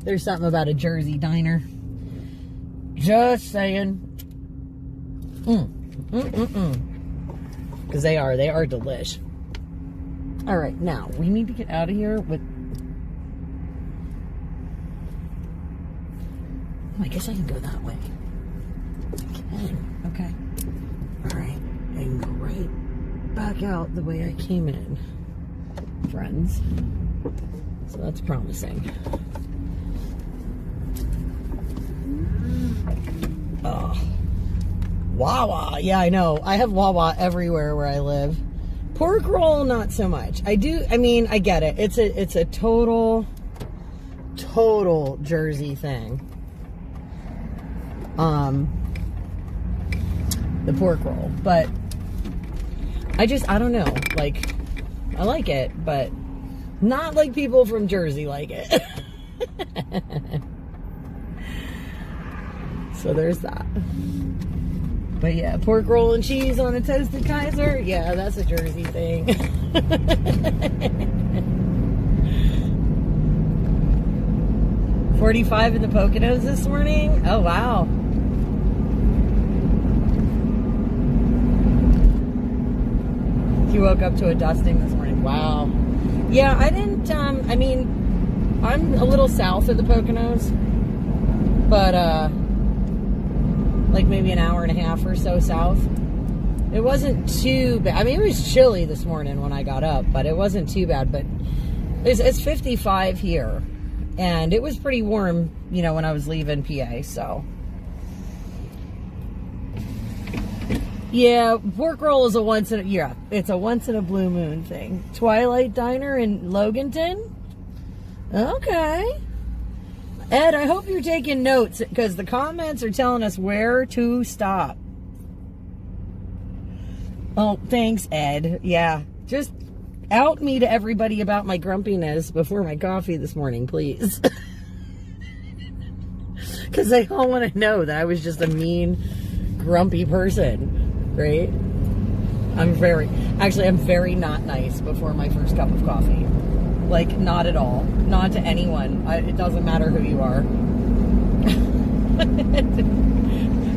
there's something about a Jersey diner. Just saying. Because they are delish. All right, now we need to get out of here with. I guess I can go that way. Okay. All right. And go right back out the way I came in, friends. So that's promising. Oh. Wawa. Yeah, I know. I have Wawa everywhere where I live. Pork roll, not so much. I mean, I get it. It's a total Jersey thing. The pork roll, but I don't know, like, I like it, but not like people from Jersey like it. So there's that. But yeah, pork roll and cheese on a toasted Kaiser, yeah, that's a Jersey thing. 45 in the Poconos this morning. Oh wow. He woke up to a dusting this morning. Wow. Yeah, I didn't, I mean, I'm a little south of the Poconos, but, like maybe an hour and a half or so south. It wasn't too bad. I mean, it was chilly this morning when I got up, but it wasn't too bad, but it's 55 here. And it was pretty warm, you know, when I was leaving PA, so. Yeah, pork roll is it's a once in a blue moon thing. Twilight Diner in Loganton? Okay. Ed, I hope you're taking notes, because the comments are telling us where to stop. Oh, thanks, Ed. Yeah, just out me to everybody about my grumpiness before my coffee this morning, please. Because they all want to know that I was just a mean, grumpy person. Right? I'm very not nice before my first cup of coffee. Like, not at all. Not to anyone. It doesn't matter who you are.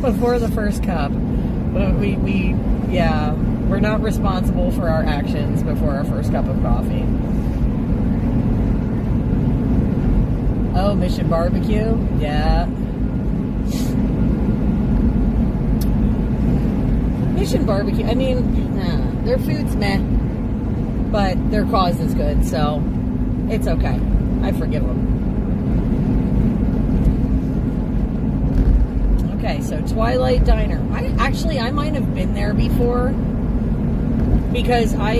Before the first cup. We're not responsible for our actions before our first cup of coffee. Oh, Mission Barbecue? Yeah. Mission Barbecue, I mean, their food's meh, but their cause is good, so it's okay. I forgive them. Okay, so Twilight Diner. I might have been there before, because not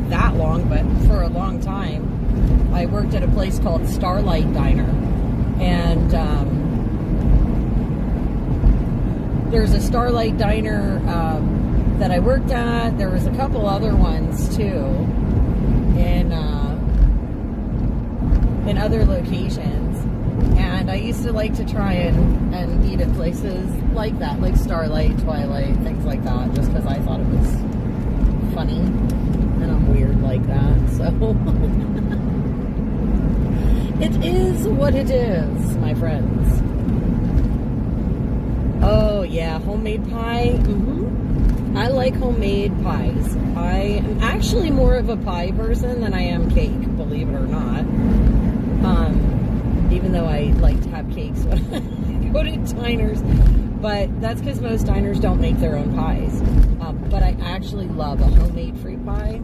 that long, but for a long time, I worked at a place called Starlight Diner, and there's a Starlight Diner that I worked at. There was a couple other ones too in other locations, and I used to like to try and eat at places like that, like Starlight, Twilight, things like that, just because I thought it was funny, and I'm weird like that, so it is what it is, my friends. Oh, yeah, homemade pie. I like homemade pies. I am actually more of a pie person than I am cake, believe it or not. Even though I like to have cakes when I go to diners. But that's because most diners don't make their own pies. But I actually love a homemade fruit pie.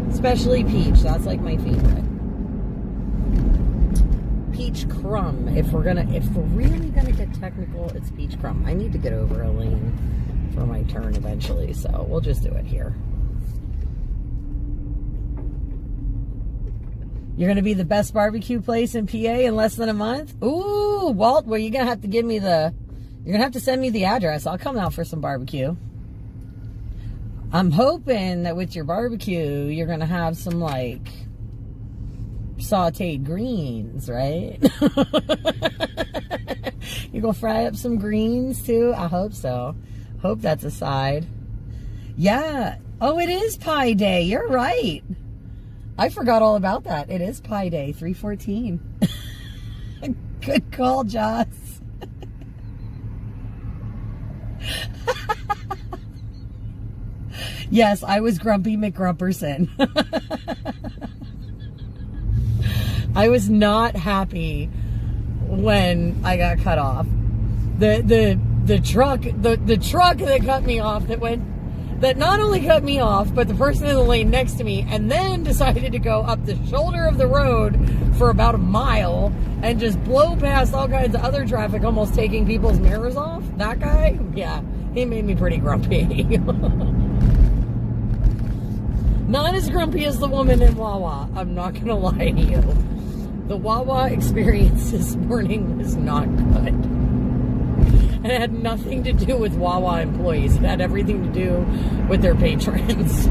Especially peach. That's like my favorite. Peach crumb. If we're really gonna get technical, it's peach crumb. I need to get over a lane for my turn eventually, so we'll just do it here. You're gonna be the best barbecue place in PA in less than a month? Ooh, Walt, well, you're gonna have to send me the address. I'll come out for some barbecue. I'm hoping that with your barbecue, you're gonna have some, like, sauteed greens, right? You gonna fry up some greens too? I hope so. Hope that's a side. Yeah. Oh, it is Pie Day. You're right. I forgot all about that. It is Pie Day, 3/14. Good call, Joss. Yes, I was Grumpy McGrumperson. I was not happy when I got cut off. The truck that cut me off, that not only cut me off, but the person in the lane next to me, and then decided to go up the shoulder of the road for about a mile and just blow past all kinds of other traffic, almost taking people's mirrors off. That guy, yeah, he made me pretty grumpy. Not as grumpy as the woman in Wawa, I'm not gonna lie to you. The Wawa experience this morning was not good. And it had nothing to do with Wawa employees. It had everything to do with their patrons.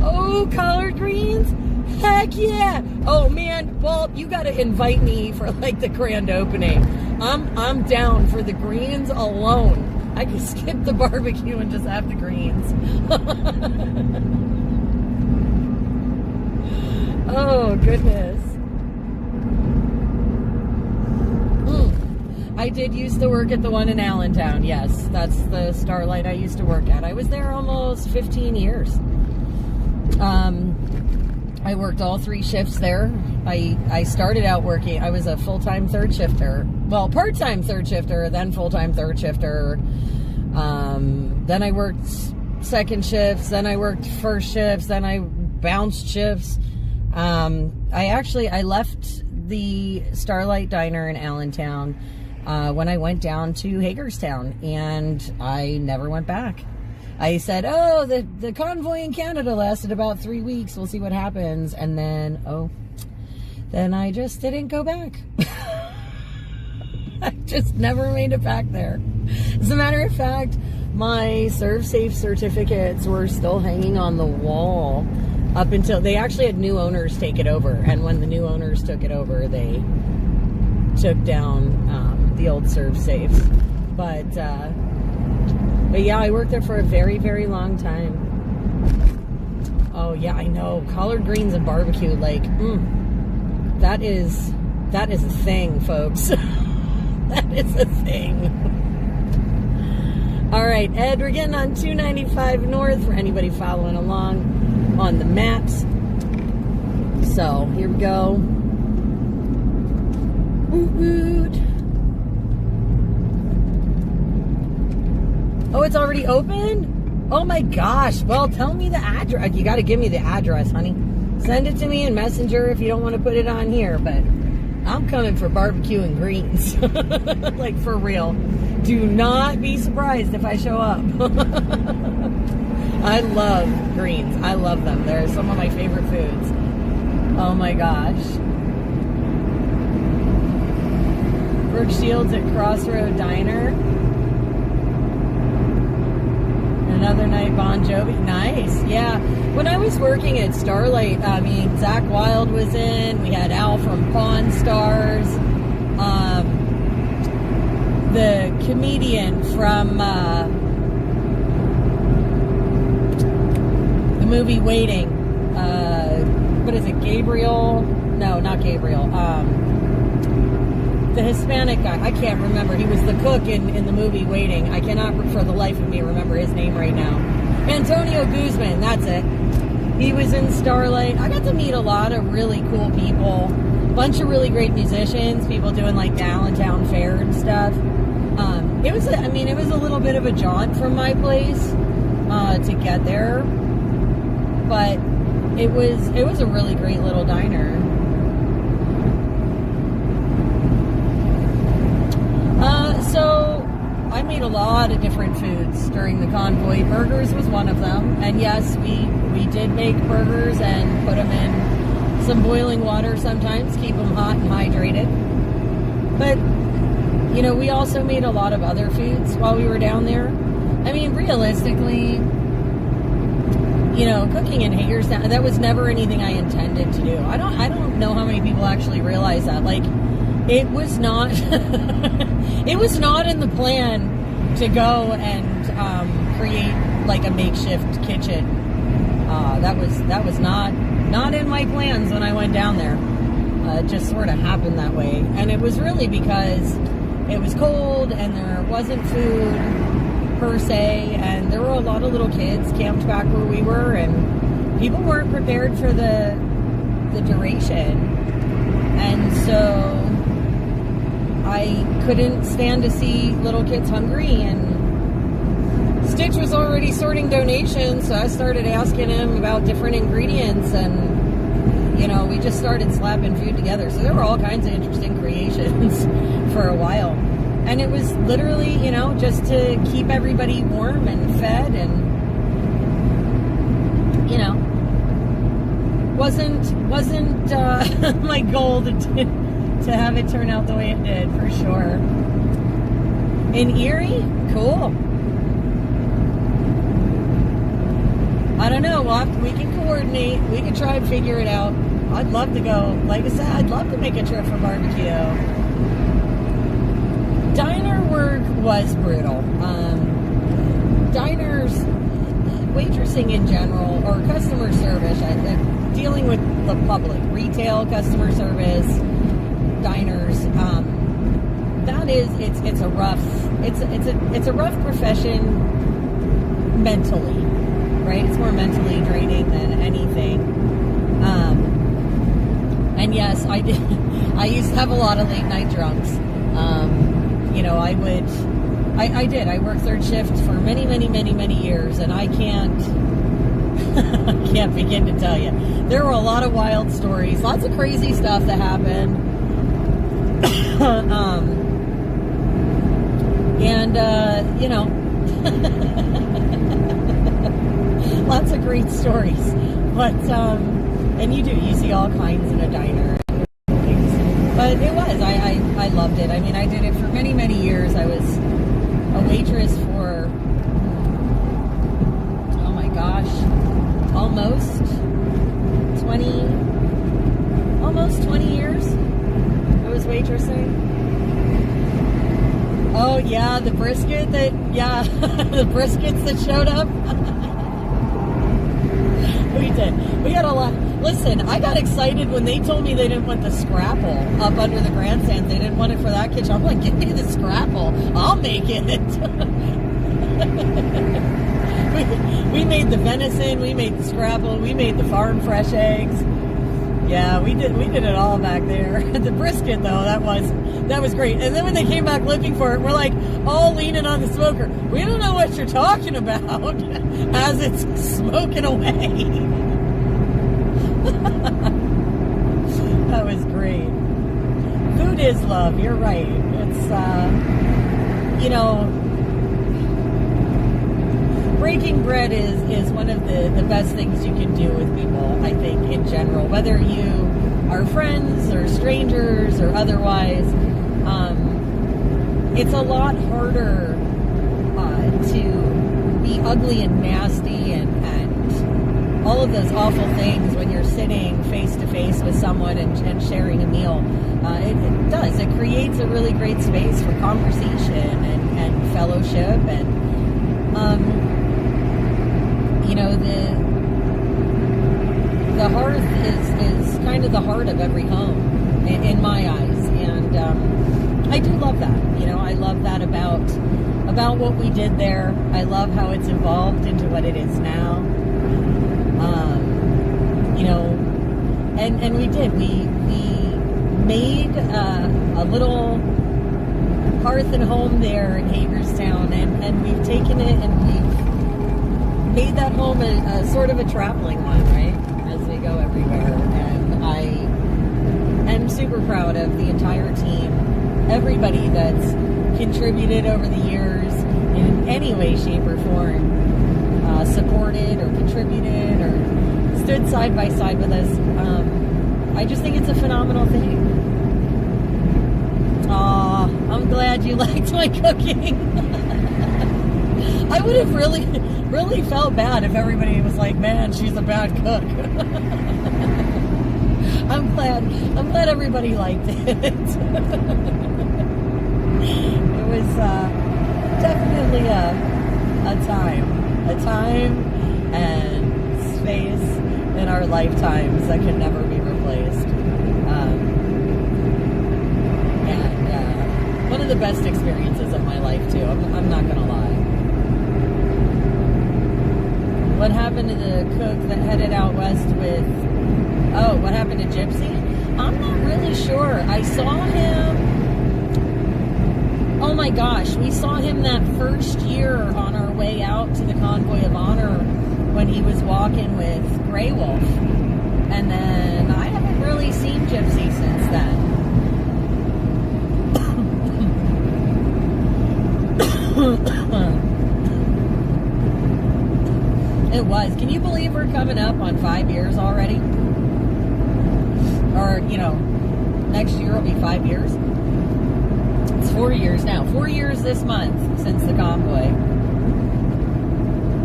Oh, collard greens? Heck yeah! Oh man, Walt, you gotta invite me for like the grand opening. I'm down for the greens alone. I can skip the barbecue and just have the greens. Oh, goodness. I did used to work at the one in Allentown. Yes, that's the Starlight I used to work at. I was there almost 15 years. I worked all 3 shifts there. I started out working, I was a full-time third shifter. Well, part-time third shifter, then full-time third shifter. Then I worked second shifts, then I worked first shifts, then I bounced shifts. I left the Starlight Diner in Allentown when I went down to Hagerstown, and I never went back. I said, oh, the convoy in Canada lasted about 3 weeks. We'll see what happens. And then, then I just didn't go back. I just never made it back there. As a matter of fact, my ServSafe certificates were still hanging on the wall up until they actually had new owners take it over. And when the new owners took it over, they took down the old ServSafes. But yeah, I worked there for a very, very long time. Oh yeah, I know. Collard greens and barbecue, like, that is a thing, folks. That is a thing. All right, Ed, we're getting on 295 North for anybody following along on the maps. So here we go. Woot. Oh, it's already open? Oh my gosh. Well, tell me the address. You got to give me the address, honey. Send it to me in Messenger if you don't want to put it on here, but I'm coming for barbecue and greens. Like, for real. Do not be surprised if I show up. I love greens. I love them. They're some of my favorite foods. Oh my gosh. Brooke Shields at Crossroad Diner. Another night, Bon Jovi. Nice. Yeah. When I was working at Starlight, I mean, Zach Wilde was in. We had Al from Pawn Stars. The comedian from the movie Waiting. What is it? Gabriel? No, not Gabriel. The Hispanic guy. I can't remember. He was the cook in the movie Waiting. I cannot, for the life of me, remember his name right now. Antonio Guzman. That's it. He was in Starlight. I got to meet a lot of really cool people. Bunch of really great musicians. People doing like the Allentown Fair and stuff. It was a little bit of a jaunt from my place to get there, but it was a really great little diner. So I made a lot of different foods during the convoy. Burgers was one of them, and yes, we did make burgers and put them in some boiling water sometimes, keep them hot and hydrated. But you know, we also made a lot of other foods while we were down there. I mean, realistically, you know, cooking in Hagerstown, that was never anything I intended to do. I don't know how many people actually realize that. Like, it was not it was not in the plan to go and create like a makeshift kitchen. That was not in my plans when I went down there. It just sort of happened that way, and it was really because it was cold and there wasn't food per se, and there were a lot of little kids camped back where we were, and people weren't prepared for the duration, and so I couldn't stand to see little kids hungry. And Stitch was already sorting donations, so I started asking him about different ingredients, and you know, we just started slapping food together. So there were all kinds of interesting creations for a while. And it was literally, you know, just to keep everybody warm and fed, and, you know, wasn't my goal to have it turn out the way it did, for sure. In Erie? Cool. I don't know. We can coordinate. We can try and figure it out. I'd love to go. Like I said, I'd love to make a trip for barbecue. Diner work was brutal. Diners, waitressing in general, or customer service, dealing with the public, retail, customer service, diners. It's a rough profession mentally, right? It's more mentally draining than anything. And yes, I used to have a lot of late night drunks. You know, I I did. I worked third shift for many, many, many, many years, and I can't begin to tell you. There were a lot of wild stories, lots of crazy stuff that happened. You know, lots of great stories. But, and you see all kinds in a diner. But it was, I loved it. I mean, I did it for many, many years. I was a waitress for, oh my gosh, almost 20 years. I was waitressing. Oh yeah, the brisket the briskets that showed up. We did. We had a lot. Listen, I got excited when they told me they didn't want the scrapple up under the grandstand. They didn't want it for that kitchen. I'm like, give me the scrapple. I'll make it. we made the venison. We made the scrapple. We made the farm fresh eggs. Yeah, we did it all back there. The brisket, though, that was great. And then when they came back looking for it, we're like all leaning on the smoker. We don't know what you're talking about as it's smoking away. That was great. Food is love. You're right. It's, you know, breaking bread is one of the best things you can do with people, I think, in general. Whether you are friends or strangers or otherwise, it's a lot harder to be ugly and nasty and all of those awful things when you're sitting face to face with someone and sharing a meal. It does. It creates a really great space for conversation and fellowship and, you know, the hearth is kind of the heart of every home in my eyes, and I do love that. You know, I love that about what we did there. I love how it's evolved into what it is now. You know, and we made a little hearth and home there in Hagerstown, and we've taken it and we've made that home a sort of a traveling one, right? As we go everywhere. And I am super proud of the entire team, everybody that's contributed over the years in any way, shape, or form, supported or contributed or stood side by side with us. I just think it's a phenomenal thing. Aw, I'm glad you liked my cooking. I would have really felt bad if everybody was like, man, she's a bad cook. I'm glad everybody liked it. It was definitely a time and space in our lifetimes that can never be replaced. And one of the best experiences of my life too. I'm not gonna lie. What happened to the cook that headed out west with, oh, what happened to Gypsy? I'm not really sure. I saw him, oh my gosh, we saw him that first year on our way out to the Convoy of Honor when he was walking with Grey Wolf. And then I haven't really seen Gypsy since then. It was. Can you believe we're coming up on 5 years already? Or, you know, next year will be 5 years. It's 4 years now. 4 years this month since the convoy.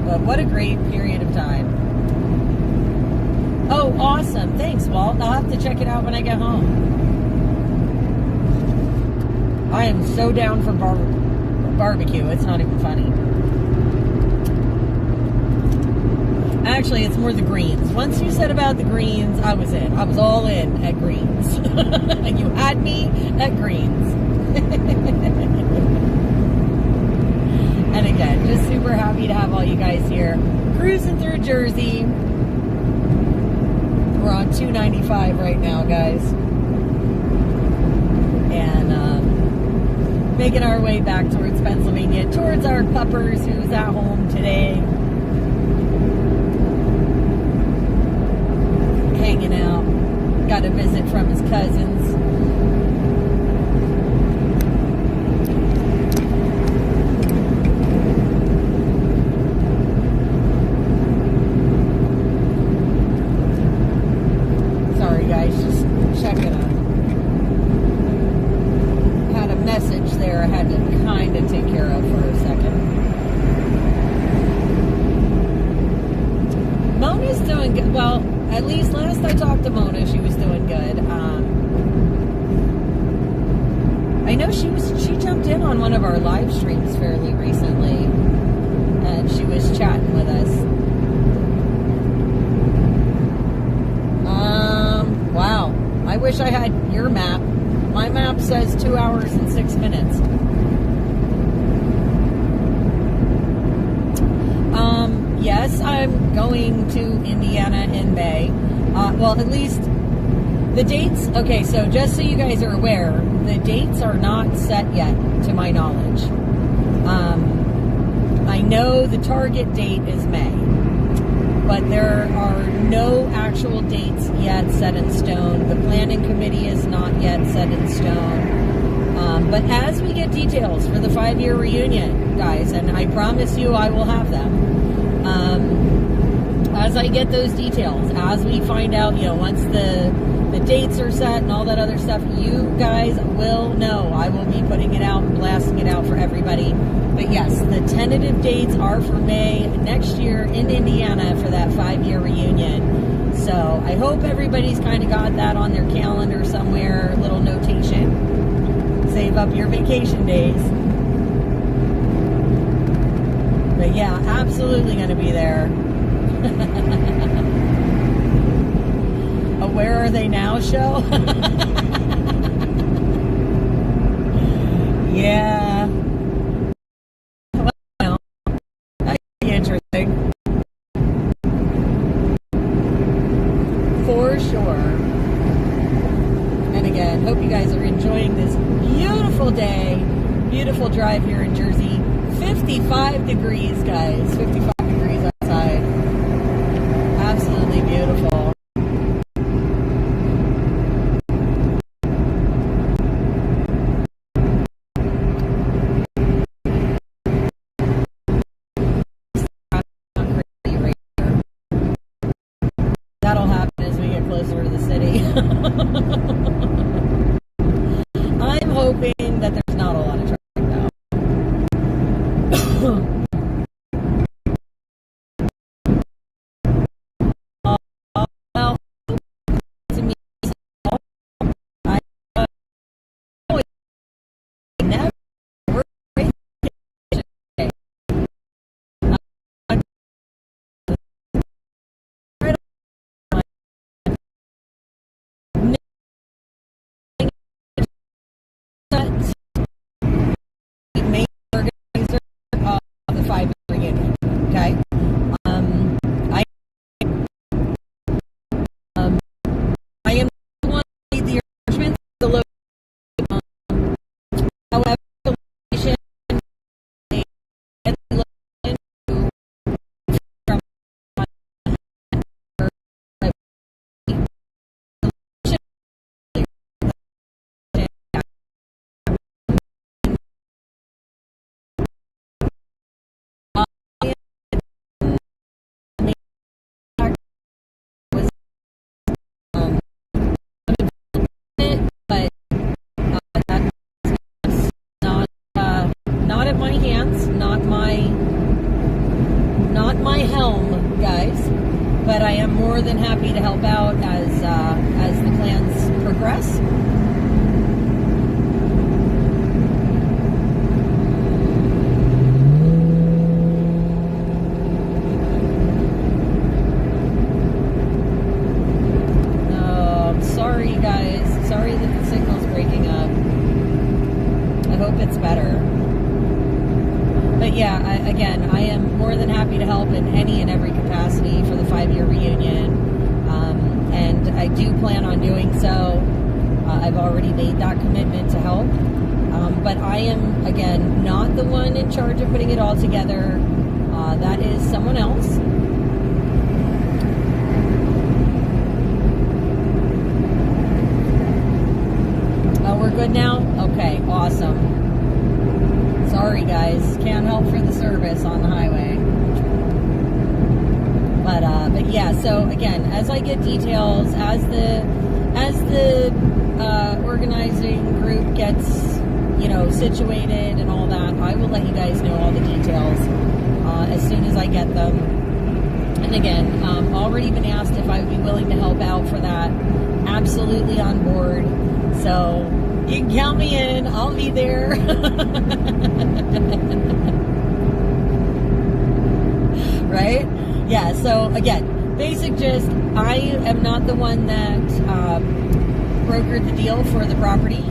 But what a great period of time. Oh, awesome. Thanks, Walt. I'll have to check it out when I get home. I am so down for barbecue. It's not even funny. Actually, it's more the greens. Once you said about the greens, I was in. I was all in at greens. And you had me at greens. And again, just super happy to have all you guys here. Cruising through Jersey. We're on 295 right now, guys. And making our way back towards Pennsylvania, towards our puppers who's at home today. Hanging out. Got a visit from his cousins. Sorry guys, just checking on. Had a message there I had to kind of take care of for a second. Mona's doing good. Well, at least last I talked to Mona, she was doing good. I know she jumped in on one of our live streams fairly recently, and she was chatting with us. Wow. I wish I had your map. My map says 2 hours and 6 minutes. Yes, I'm going to Indiana in May. Well, at least the dates. Okay, so just so you guys are aware, the dates are not set yet, to my knowledge. I know the target date is May, but there are no actual dates yet set in stone. The planning committee is not yet set in stone. But as we get details for the 5-year reunion, guys, and I promise you I will have them. As I get those details, as we find out, once the dates are set and all that other stuff, you guys will know. I will be putting it out and blasting it out for everybody. But yes, the tentative dates are for May next year in Indiana for that 5-year reunion. So I hope everybody's kind of got that on their calendar somewhere, a little notation. Save up your vacation days. But yeah, absolutely going to be there. A Where Are They Now show? Yeah. Well, that'd be interesting. For sure. And again, hope you guys are enjoying this beautiful day. Beautiful drive here in Jersey. 55 degrees, guys. 55 degrees outside. Absolutely beautiful. That'll happen as we get closer to the city. I'm hoping that there's not a lot of traffic now. Well, to me, I never main organizer of the 5-year reunion. Okay, I am the one to lead the arrangements. The location, however, the location but that's not at my hands, not my helm, guys. But I am more than happy to help out as the plans progress. Sorry, guys. Sorry that the signal's breaking up. I hope it's better. But yeah, I am more than happy to help in any and every capacity for the 5-year reunion. And I do plan on doing so. I've already made that commitment to help. But I am, again, not the one in charge of putting it all together. That is someone else. Oh, we're good now? Okay, awesome. Sorry, guys. Can't help for the service on the highway. But yeah, so again, as I get details, as the organizing group gets, you know, situated and all that, I will let you guys know all the details as soon as I get them. And again, already been asked if I would be willing to help out for that. Absolutely on board. So you can count me in. I'll be there. Right? Yeah, so again, basic gist, I am not the one that brokered the deal for the property.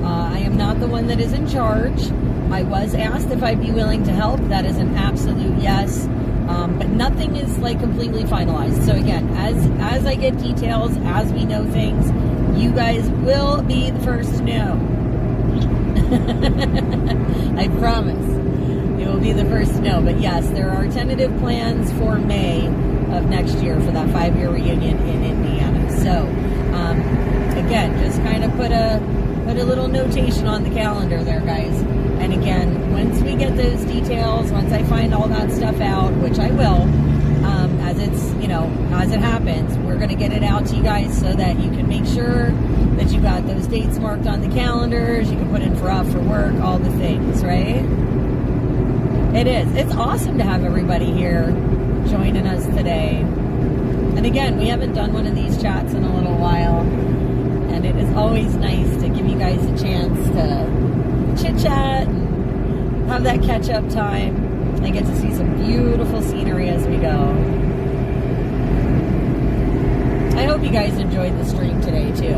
I am not the one that is in charge. I was asked if I'd be willing to help. That is an absolute yes. But nothing is like completely finalized. So again, as I get details, as we know things, you guys will be the first to know. I promise. You will be the first to know. But yes, there are tentative plans for May of next year for that 5-year reunion in Indiana. So again, just kind of put a little notation on the calendar there, guys. And again, once we get those details, once I find all that stuff out, which I will, as it's, you know, as it happens, we're going to get it out to you guys so that you can make sure that you got those dates marked on the calendars. You can put in for off for work, all the things, right? It is. It's awesome to have everybody here joining us today. And again, we haven't done one of these chats in a little while. And it is always nice to give you guys a chance to chit-chat and have that catch-up time. I get to see some beautiful scenery as we go. I hope you guys enjoyed the stream today, too.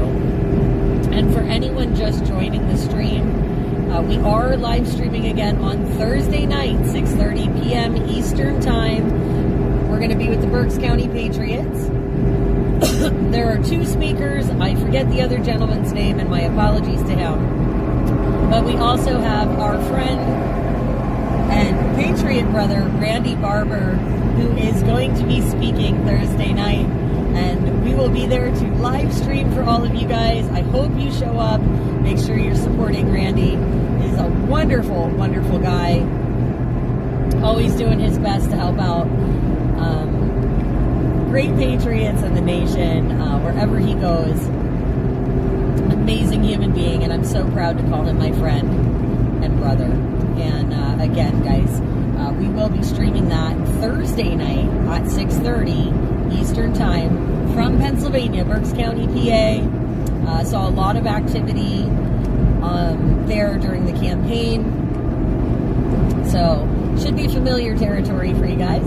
And for anyone just joining the stream, we are live streaming again on Thursday night, 6:30 p.m. Eastern Time. We're going to be with the Berks County Patriots. There are 2 speakers. I forget the other gentleman's name, and my apologies to him. But we also have our friend and Patriot brother, Randy Barber, who is going to be speaking Thursday night. And we will be there to live stream for all of you guys. I hope you show up. Make sure you're supporting Randy. He's a wonderful, wonderful guy. Always doing his best to help out great patriots in the nation, wherever he goes. Amazing human being, and I'm so proud to call him my friend and brother. And again, guys, we will be streaming that Thursday night at 6:30 Eastern Time from Pennsylvania, Berks County, PA. Saw a lot of activity there during the campaign. So, should be familiar territory for you guys.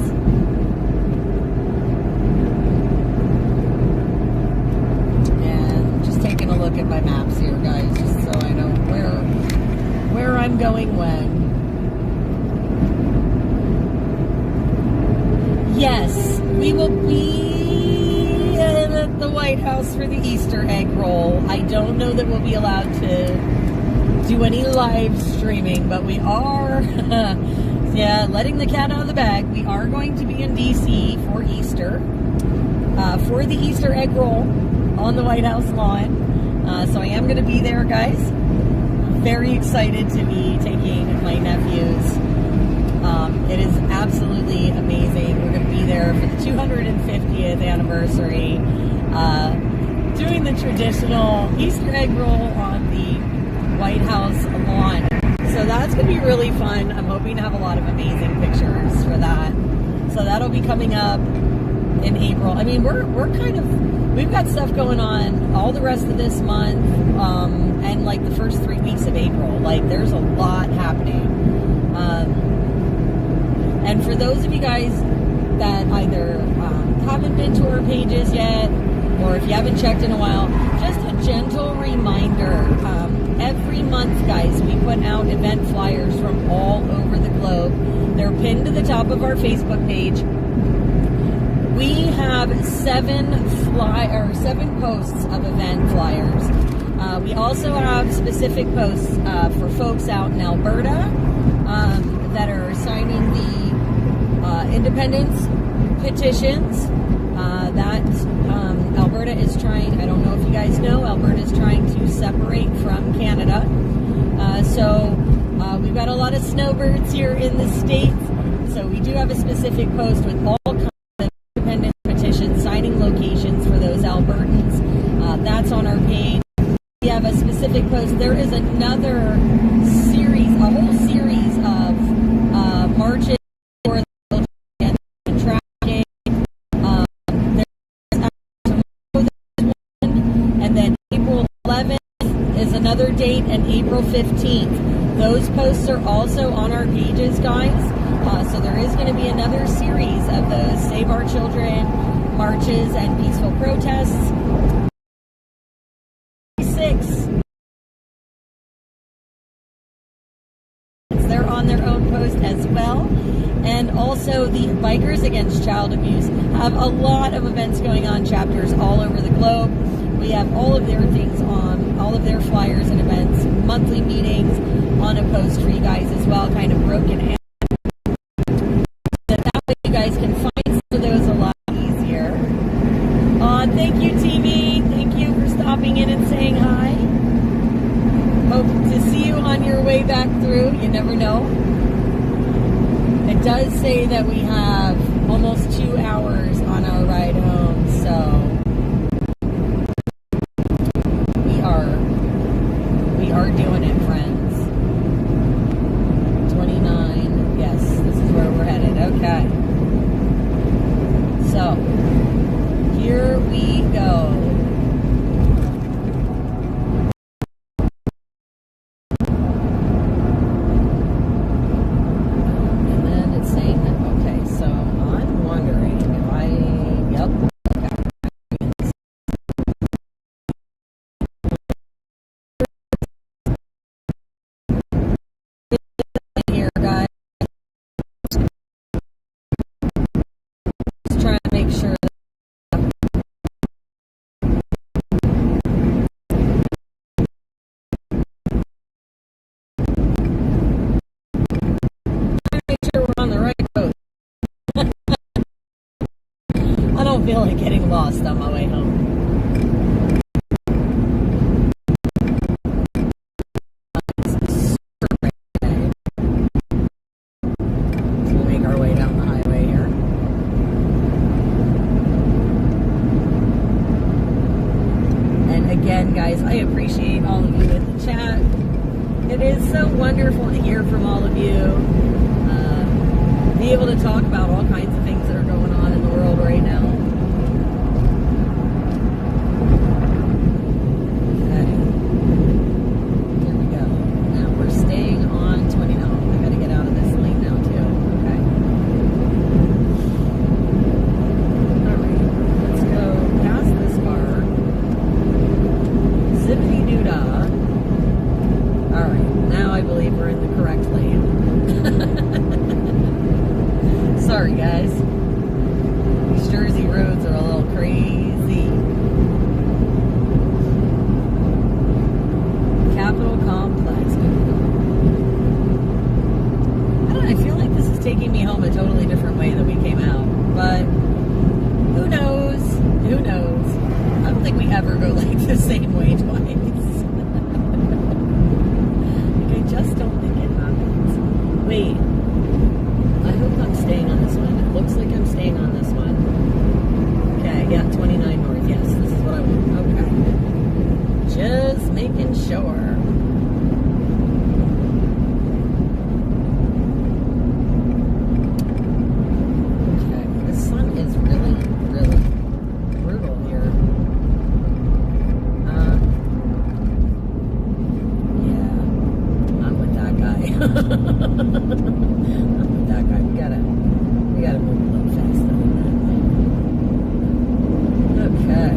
And just taking a look at my maps here, guys, just so I know where I'm going when. Yes, we will be at the White House for the Easter egg roll. I don't know that we'll be allowed to do any live streaming, but we are, yeah, letting the cat out of the bag. We are going to be in D.C. for Easter, for the Easter egg roll on the White House lawn. So I am going to be there, guys. Very excited to be taking my nephews. It is absolutely amazing. We're going to be there for the 250th anniversary, doing the traditional Easter egg roll on the White House lawn. So that's going to be really fun. I'm hoping to have a lot of amazing pictures for that. So that'll be coming up in April. I mean, we've got stuff going on all the rest of this month, and like the first 3 weeks of April. Like, there's a lot happening. And for those of you guys that either haven't been to our pages yet, or if you haven't checked in a while, just a gentle reminder. Every month, guys, we put out event flyers from all over the globe. They're pinned to the top of our Facebook page. We have 7 posts of event flyers. We also have specific posts for folks out in Alberta that are signing the independence petitions. Alberta is trying, I don't know if you guys know, Alberta is trying to separate from Canada. We've got a lot of snowbirds here in the States. So we do have a specific post with all kinds of independence petitions, signing locations for those Albertans. That's on our page. We have a specific post. There is another series, a whole series of marches for the children and trafficking. And then April 11th is another date, and April 15th. Those posts are also on our pages, guys. So there is going to be another series of those Save Our Children marches and peaceful protests. 6. They're on their own post as well. And also the Bikers Against Child Abuse have a lot of events going on, chapters all over the globe. We have all of their things on, all of their flyers and events, monthly meetings on a post for you guys as well, kind of broken down. That way you guys can find some of those a lot easier. Thank you, TV. Thank you for stopping in and saying hi. Hope to see you on your way back through. You never know. It does say that we have almost 2 hours on our ride home, so we are doing it, friends. 29. Yes, this is where we're headed. Okay. So, here we go. I feel like getting lost on my way home. So we'll make our way down the highway here. And again, guys, I appreciate all of you in the chat. It is so wonderful to hear from all of you. Be able to talk about all kinds of things that are going on in the world right now. Sorry, guys. These Jersey roads are a little crazy. Capitol Complex. I don't know, I feel like this is taking me home a totally different way than we came out. But who knows? Who knows? I don't think we ever go like the same way twice. Like, I just don't think it happens. Wait. I hope I'm staying on this one. It looks like I'm staying on this one. Okay, yeah, 29 north. Yes, this is what I want. Okay. Just making sure. Okay, the sun is really, really brutal here. Yeah, I'm with that guy. We gotta move a little faster than that. Okay.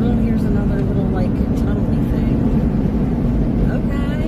Oh, here's another little like tunnely thing. Okay.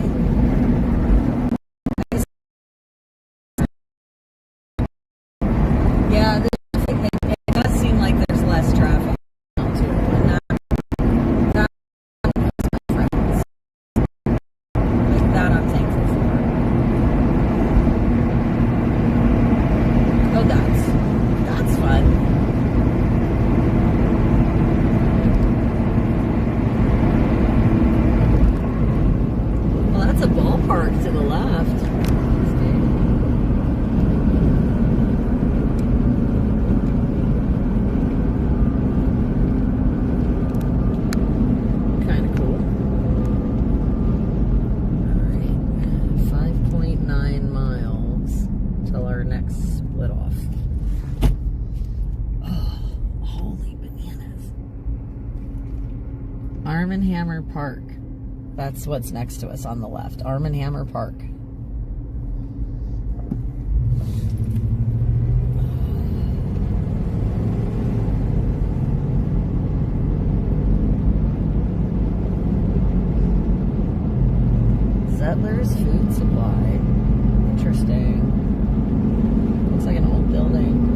Arm & Hammer Park. That's what's next to us on the left. Arm & Hammer Park. Settler's Food Supply. Interesting. Looks like an old building.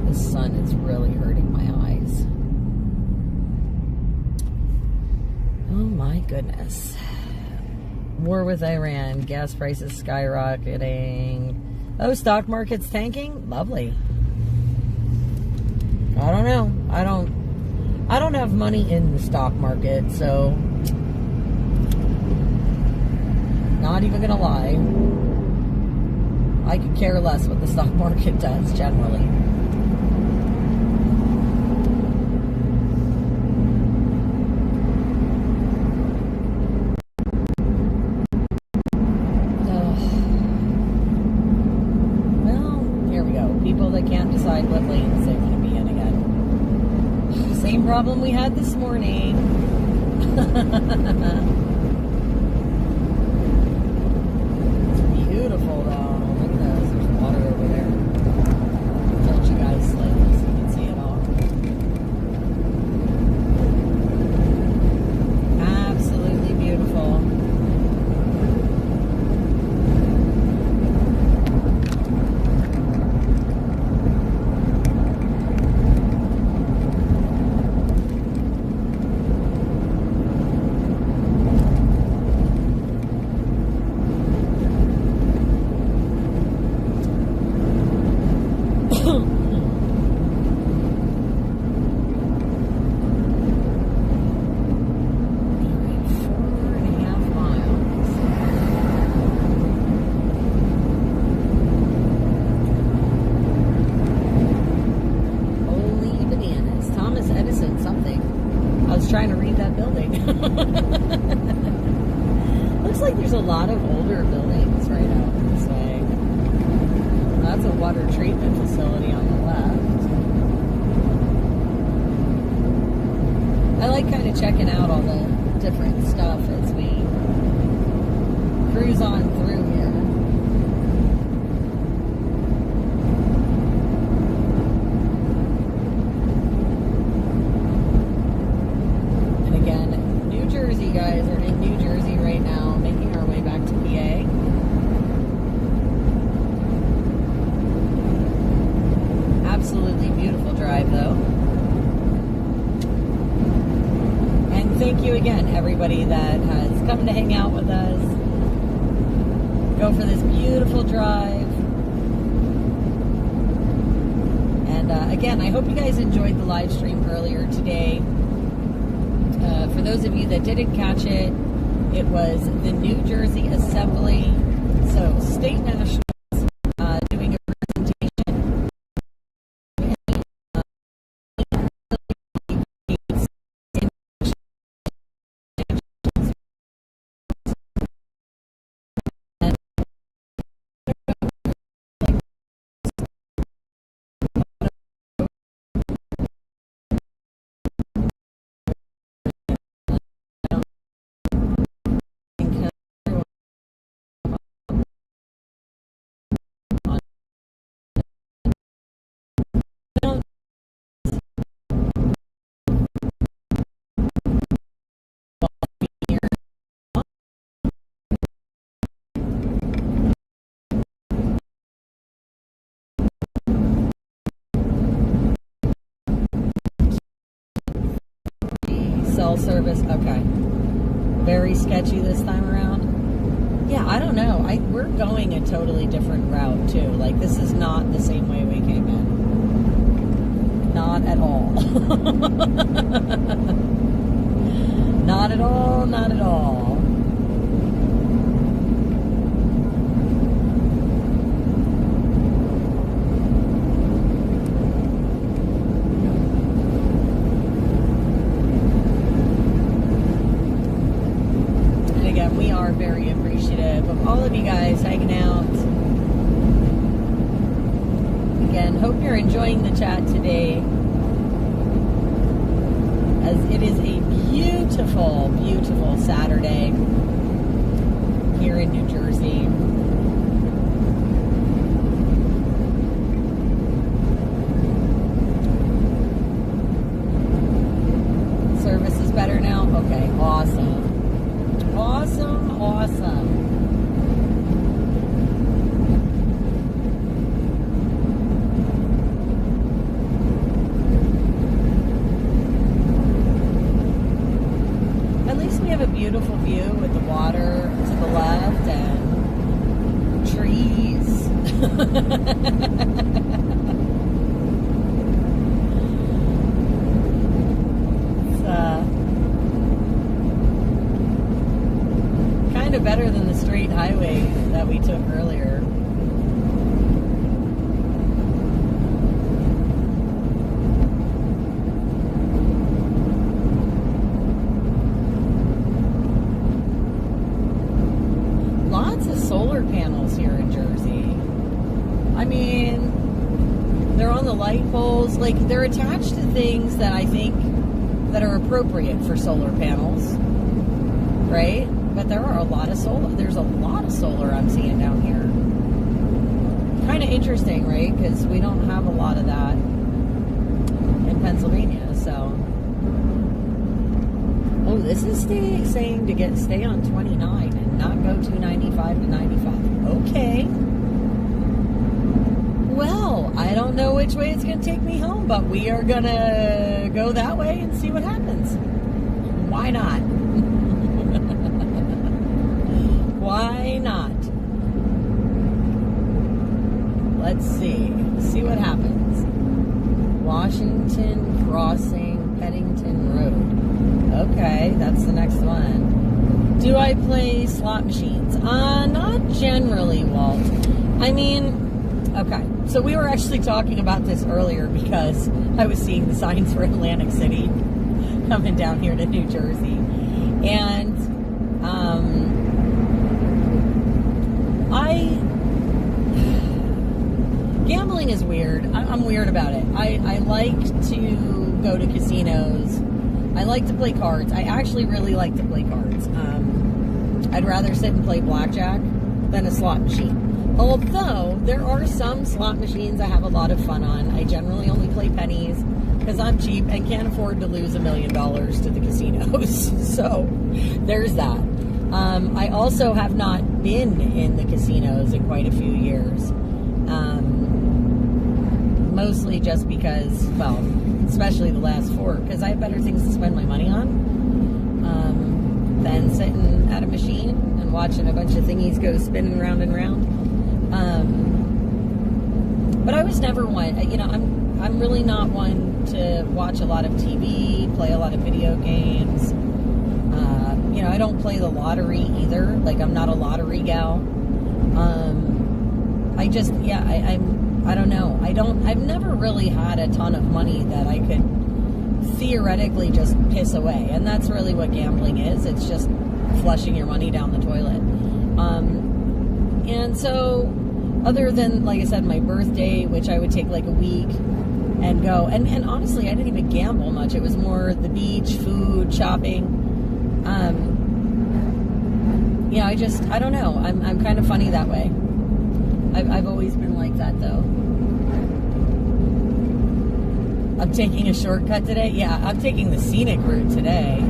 The sun is really hurting my eyes. Oh my goodness. War with Iran. Gas prices skyrocketing. Oh, stock market's tanking? Lovely. I don't know. I don't have money in the stock market, so not even gonna lie. I could care less what the stock market does generally. Well, here we go. People that can't decide what lanes they're gonna be in again. Same problem we had this morning. It's beautiful though. Look at this. There's water over there. Tilt you guys slightly so you can see it all. Absolutely beautiful. Trying to read that building. Looks like there's a lot of older buildings right out this way. That's a water treatment facility on the left. I like kind of checking out all the different stuff as we cruise on through here. Guys are in New Jersey right now, making our way back to PA. Absolutely beautiful drive though. And thank you again everybody that has come to hang out with us, go for this beautiful drive. And again, I hope you guys enjoyed the live stream earlier today. For those of you that didn't catch it, it was the New Jersey Assembly, so state nationals doing a presentation. Cell service, okay. Very sketchy this time around. Yeah, I don't know. We're going a totally different route too. Like, this is not the same way we came in. Not at all. Not at all, not at all. We are very appreciative of all of you guys hanging out. again, hope you're enjoying the chat today, as it is a beautiful, beautiful Saturday here in New Jersey. Service is better now? Okay, awesome. Awesome, awesome. At least we have a beautiful view with the water to the left and trees. It's kind of better than the straight highway that we took earlier. Lots of solar panels here in Jersey. I mean, they're on the light poles. Like, they're attached to things that I think that are appropriate for solar panels, right? But there are a lot of solar. There's a lot of solar I'm seeing down here. Kind of interesting, right? Because we don't have a lot of that in Pennsylvania. So, oh, this is saying to stay on 29 and not go 295 to 95. Okay. Well, I don't know which way it's going to take me home, but we are going to go that way and see what happens. Why not? Why not? Let's see. See what happens. Washington Crossing, Pennington Road. Okay, that's the next one. Do I play slot machines? Not generally, Walt. I mean, okay. So we were actually talking about this earlier because I was seeing the signs for Atlantic City coming down here to New Jersey. And, gambling is weird. I'm weird about it. I like to go to casinos. I like to play cards. I actually really like to play cards. I'd rather sit and play blackjack than a slot machine. Although, there are some slot machines I have a lot of fun on. I generally only play pennies because I'm cheap and can't afford to lose $1 million to the casinos. So, there's that. I also have not been in the casinos in quite a few years. Mostly just because, well, especially the last 4, because I have better things to spend my money on than sitting at a machine and watching a bunch of thingies go spinning round and round. But I was never one, I'm really not one to watch a lot of TV, play a lot of video games. I don't play the lottery either. Like, I'm not a lottery gal. I don't know. I've never really had a ton of money that I could theoretically just piss away. And that's really what gambling is. It's just flushing your money down the toilet. And so, other than, like I said, my birthday, which I would take like a week and go, and honestly, I didn't even gamble much. It was more the beach, food, shopping. I don't know. I'm kind of funny that way. I've always been like that, though. I'm taking a shortcut today? Yeah, I'm taking the scenic route today.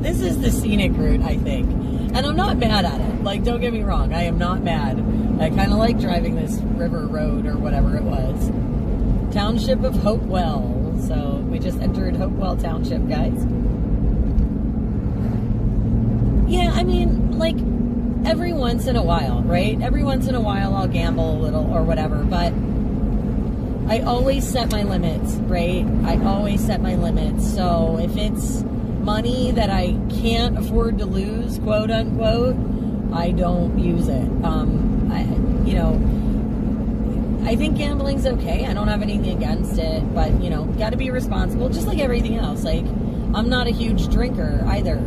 This is the scenic route, I think. And I'm not mad at it. Like, don't get me wrong. I am not mad. I kind of like driving this river road or whatever it was. Township of Hopewell. So, we just entered Hopewell Township, guys. Yeah, I mean, like, every once in a while, right? Every once in a while I'll gamble a little or whatever, but I always set my limits, right? I always set my limits. So if it's money that I can't afford to lose, quote unquote, I don't use it. I think gambling's okay. I don't have anything against it, but, got to be responsible, just like everything else. Like, I'm not a huge drinker either.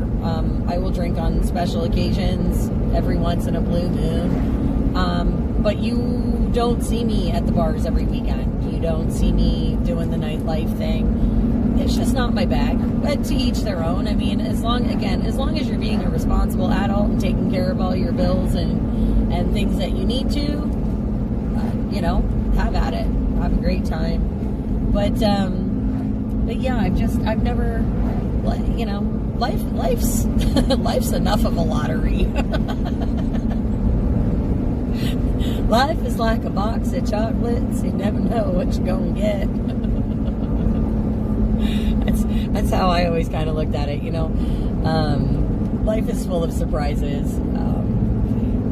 I will drink on special occasions every once in a blue moon. But you don't see me at the bars every weekend. You don't see me doing the nightlife thing. It's just not my bag. But to each their own. I mean, as long as you're being a responsible adult and taking care of all your bills and things that you need to, you know, have at it. Have a great time. But yeah, I've never, you know, life's enough of a lottery. Life is like a box of chocolates. You never know what you're going to get. That's how I always kind of looked at it, you know. Life is full of surprises.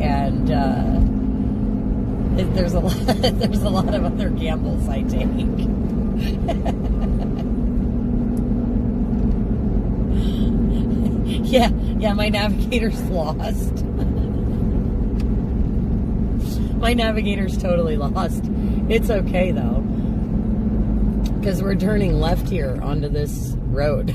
And there's a lot of other gambles I take. Yeah, my navigator's lost. My navigator's totally lost. It's okay though, because we're turning left here onto this road.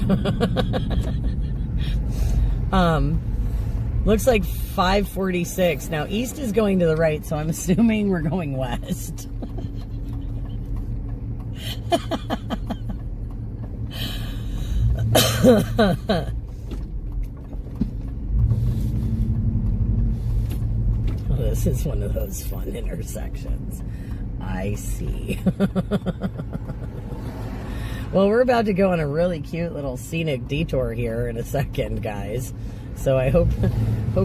Looks like 546. Now east is going to the right, so I'm assuming we're going west. This is one of those fun intersections. I see. Well, we're about to go on a really cute little scenic detour here in a second, guys. So I hope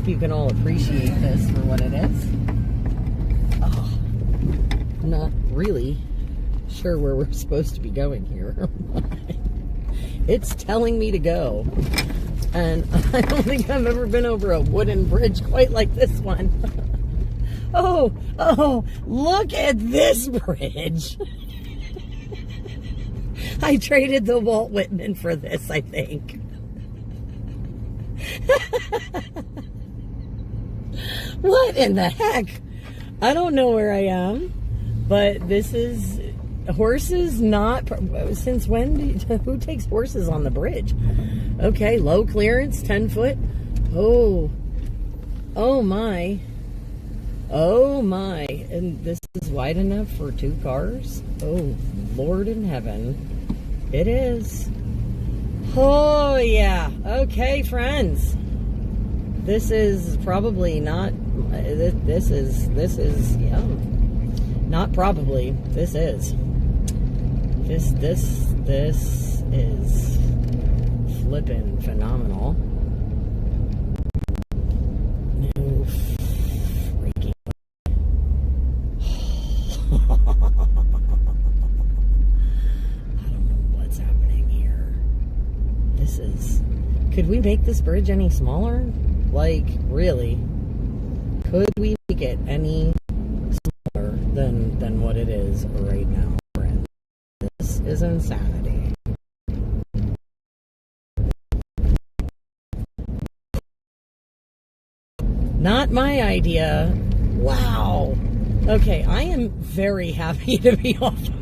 you can all appreciate this for what it is. Oh, I'm not really sure where we're supposed to be going here. It's telling me to go. And I don't think I've ever been over a wooden bridge quite like this one. Oh, look at this bridge. I traded the Walt Whitman for this, I think. What in the heck? I don't know where I am, but this is horses not, since when, who takes horses on the bridge? Okay, low clearance, 10 foot. Oh my. Oh my, and this is wide enough for 2 cars? Oh, Lord in heaven. It is. Oh yeah, okay friends. This is probably not, this is, yeah. Not probably, this is. This is flippin' phenomenal. Could we make this bridge any smaller? Like, really? Could we make it any smaller than what it is right now, friends? This is insanity. Not my idea. Wow. Okay, I am very happy to be off the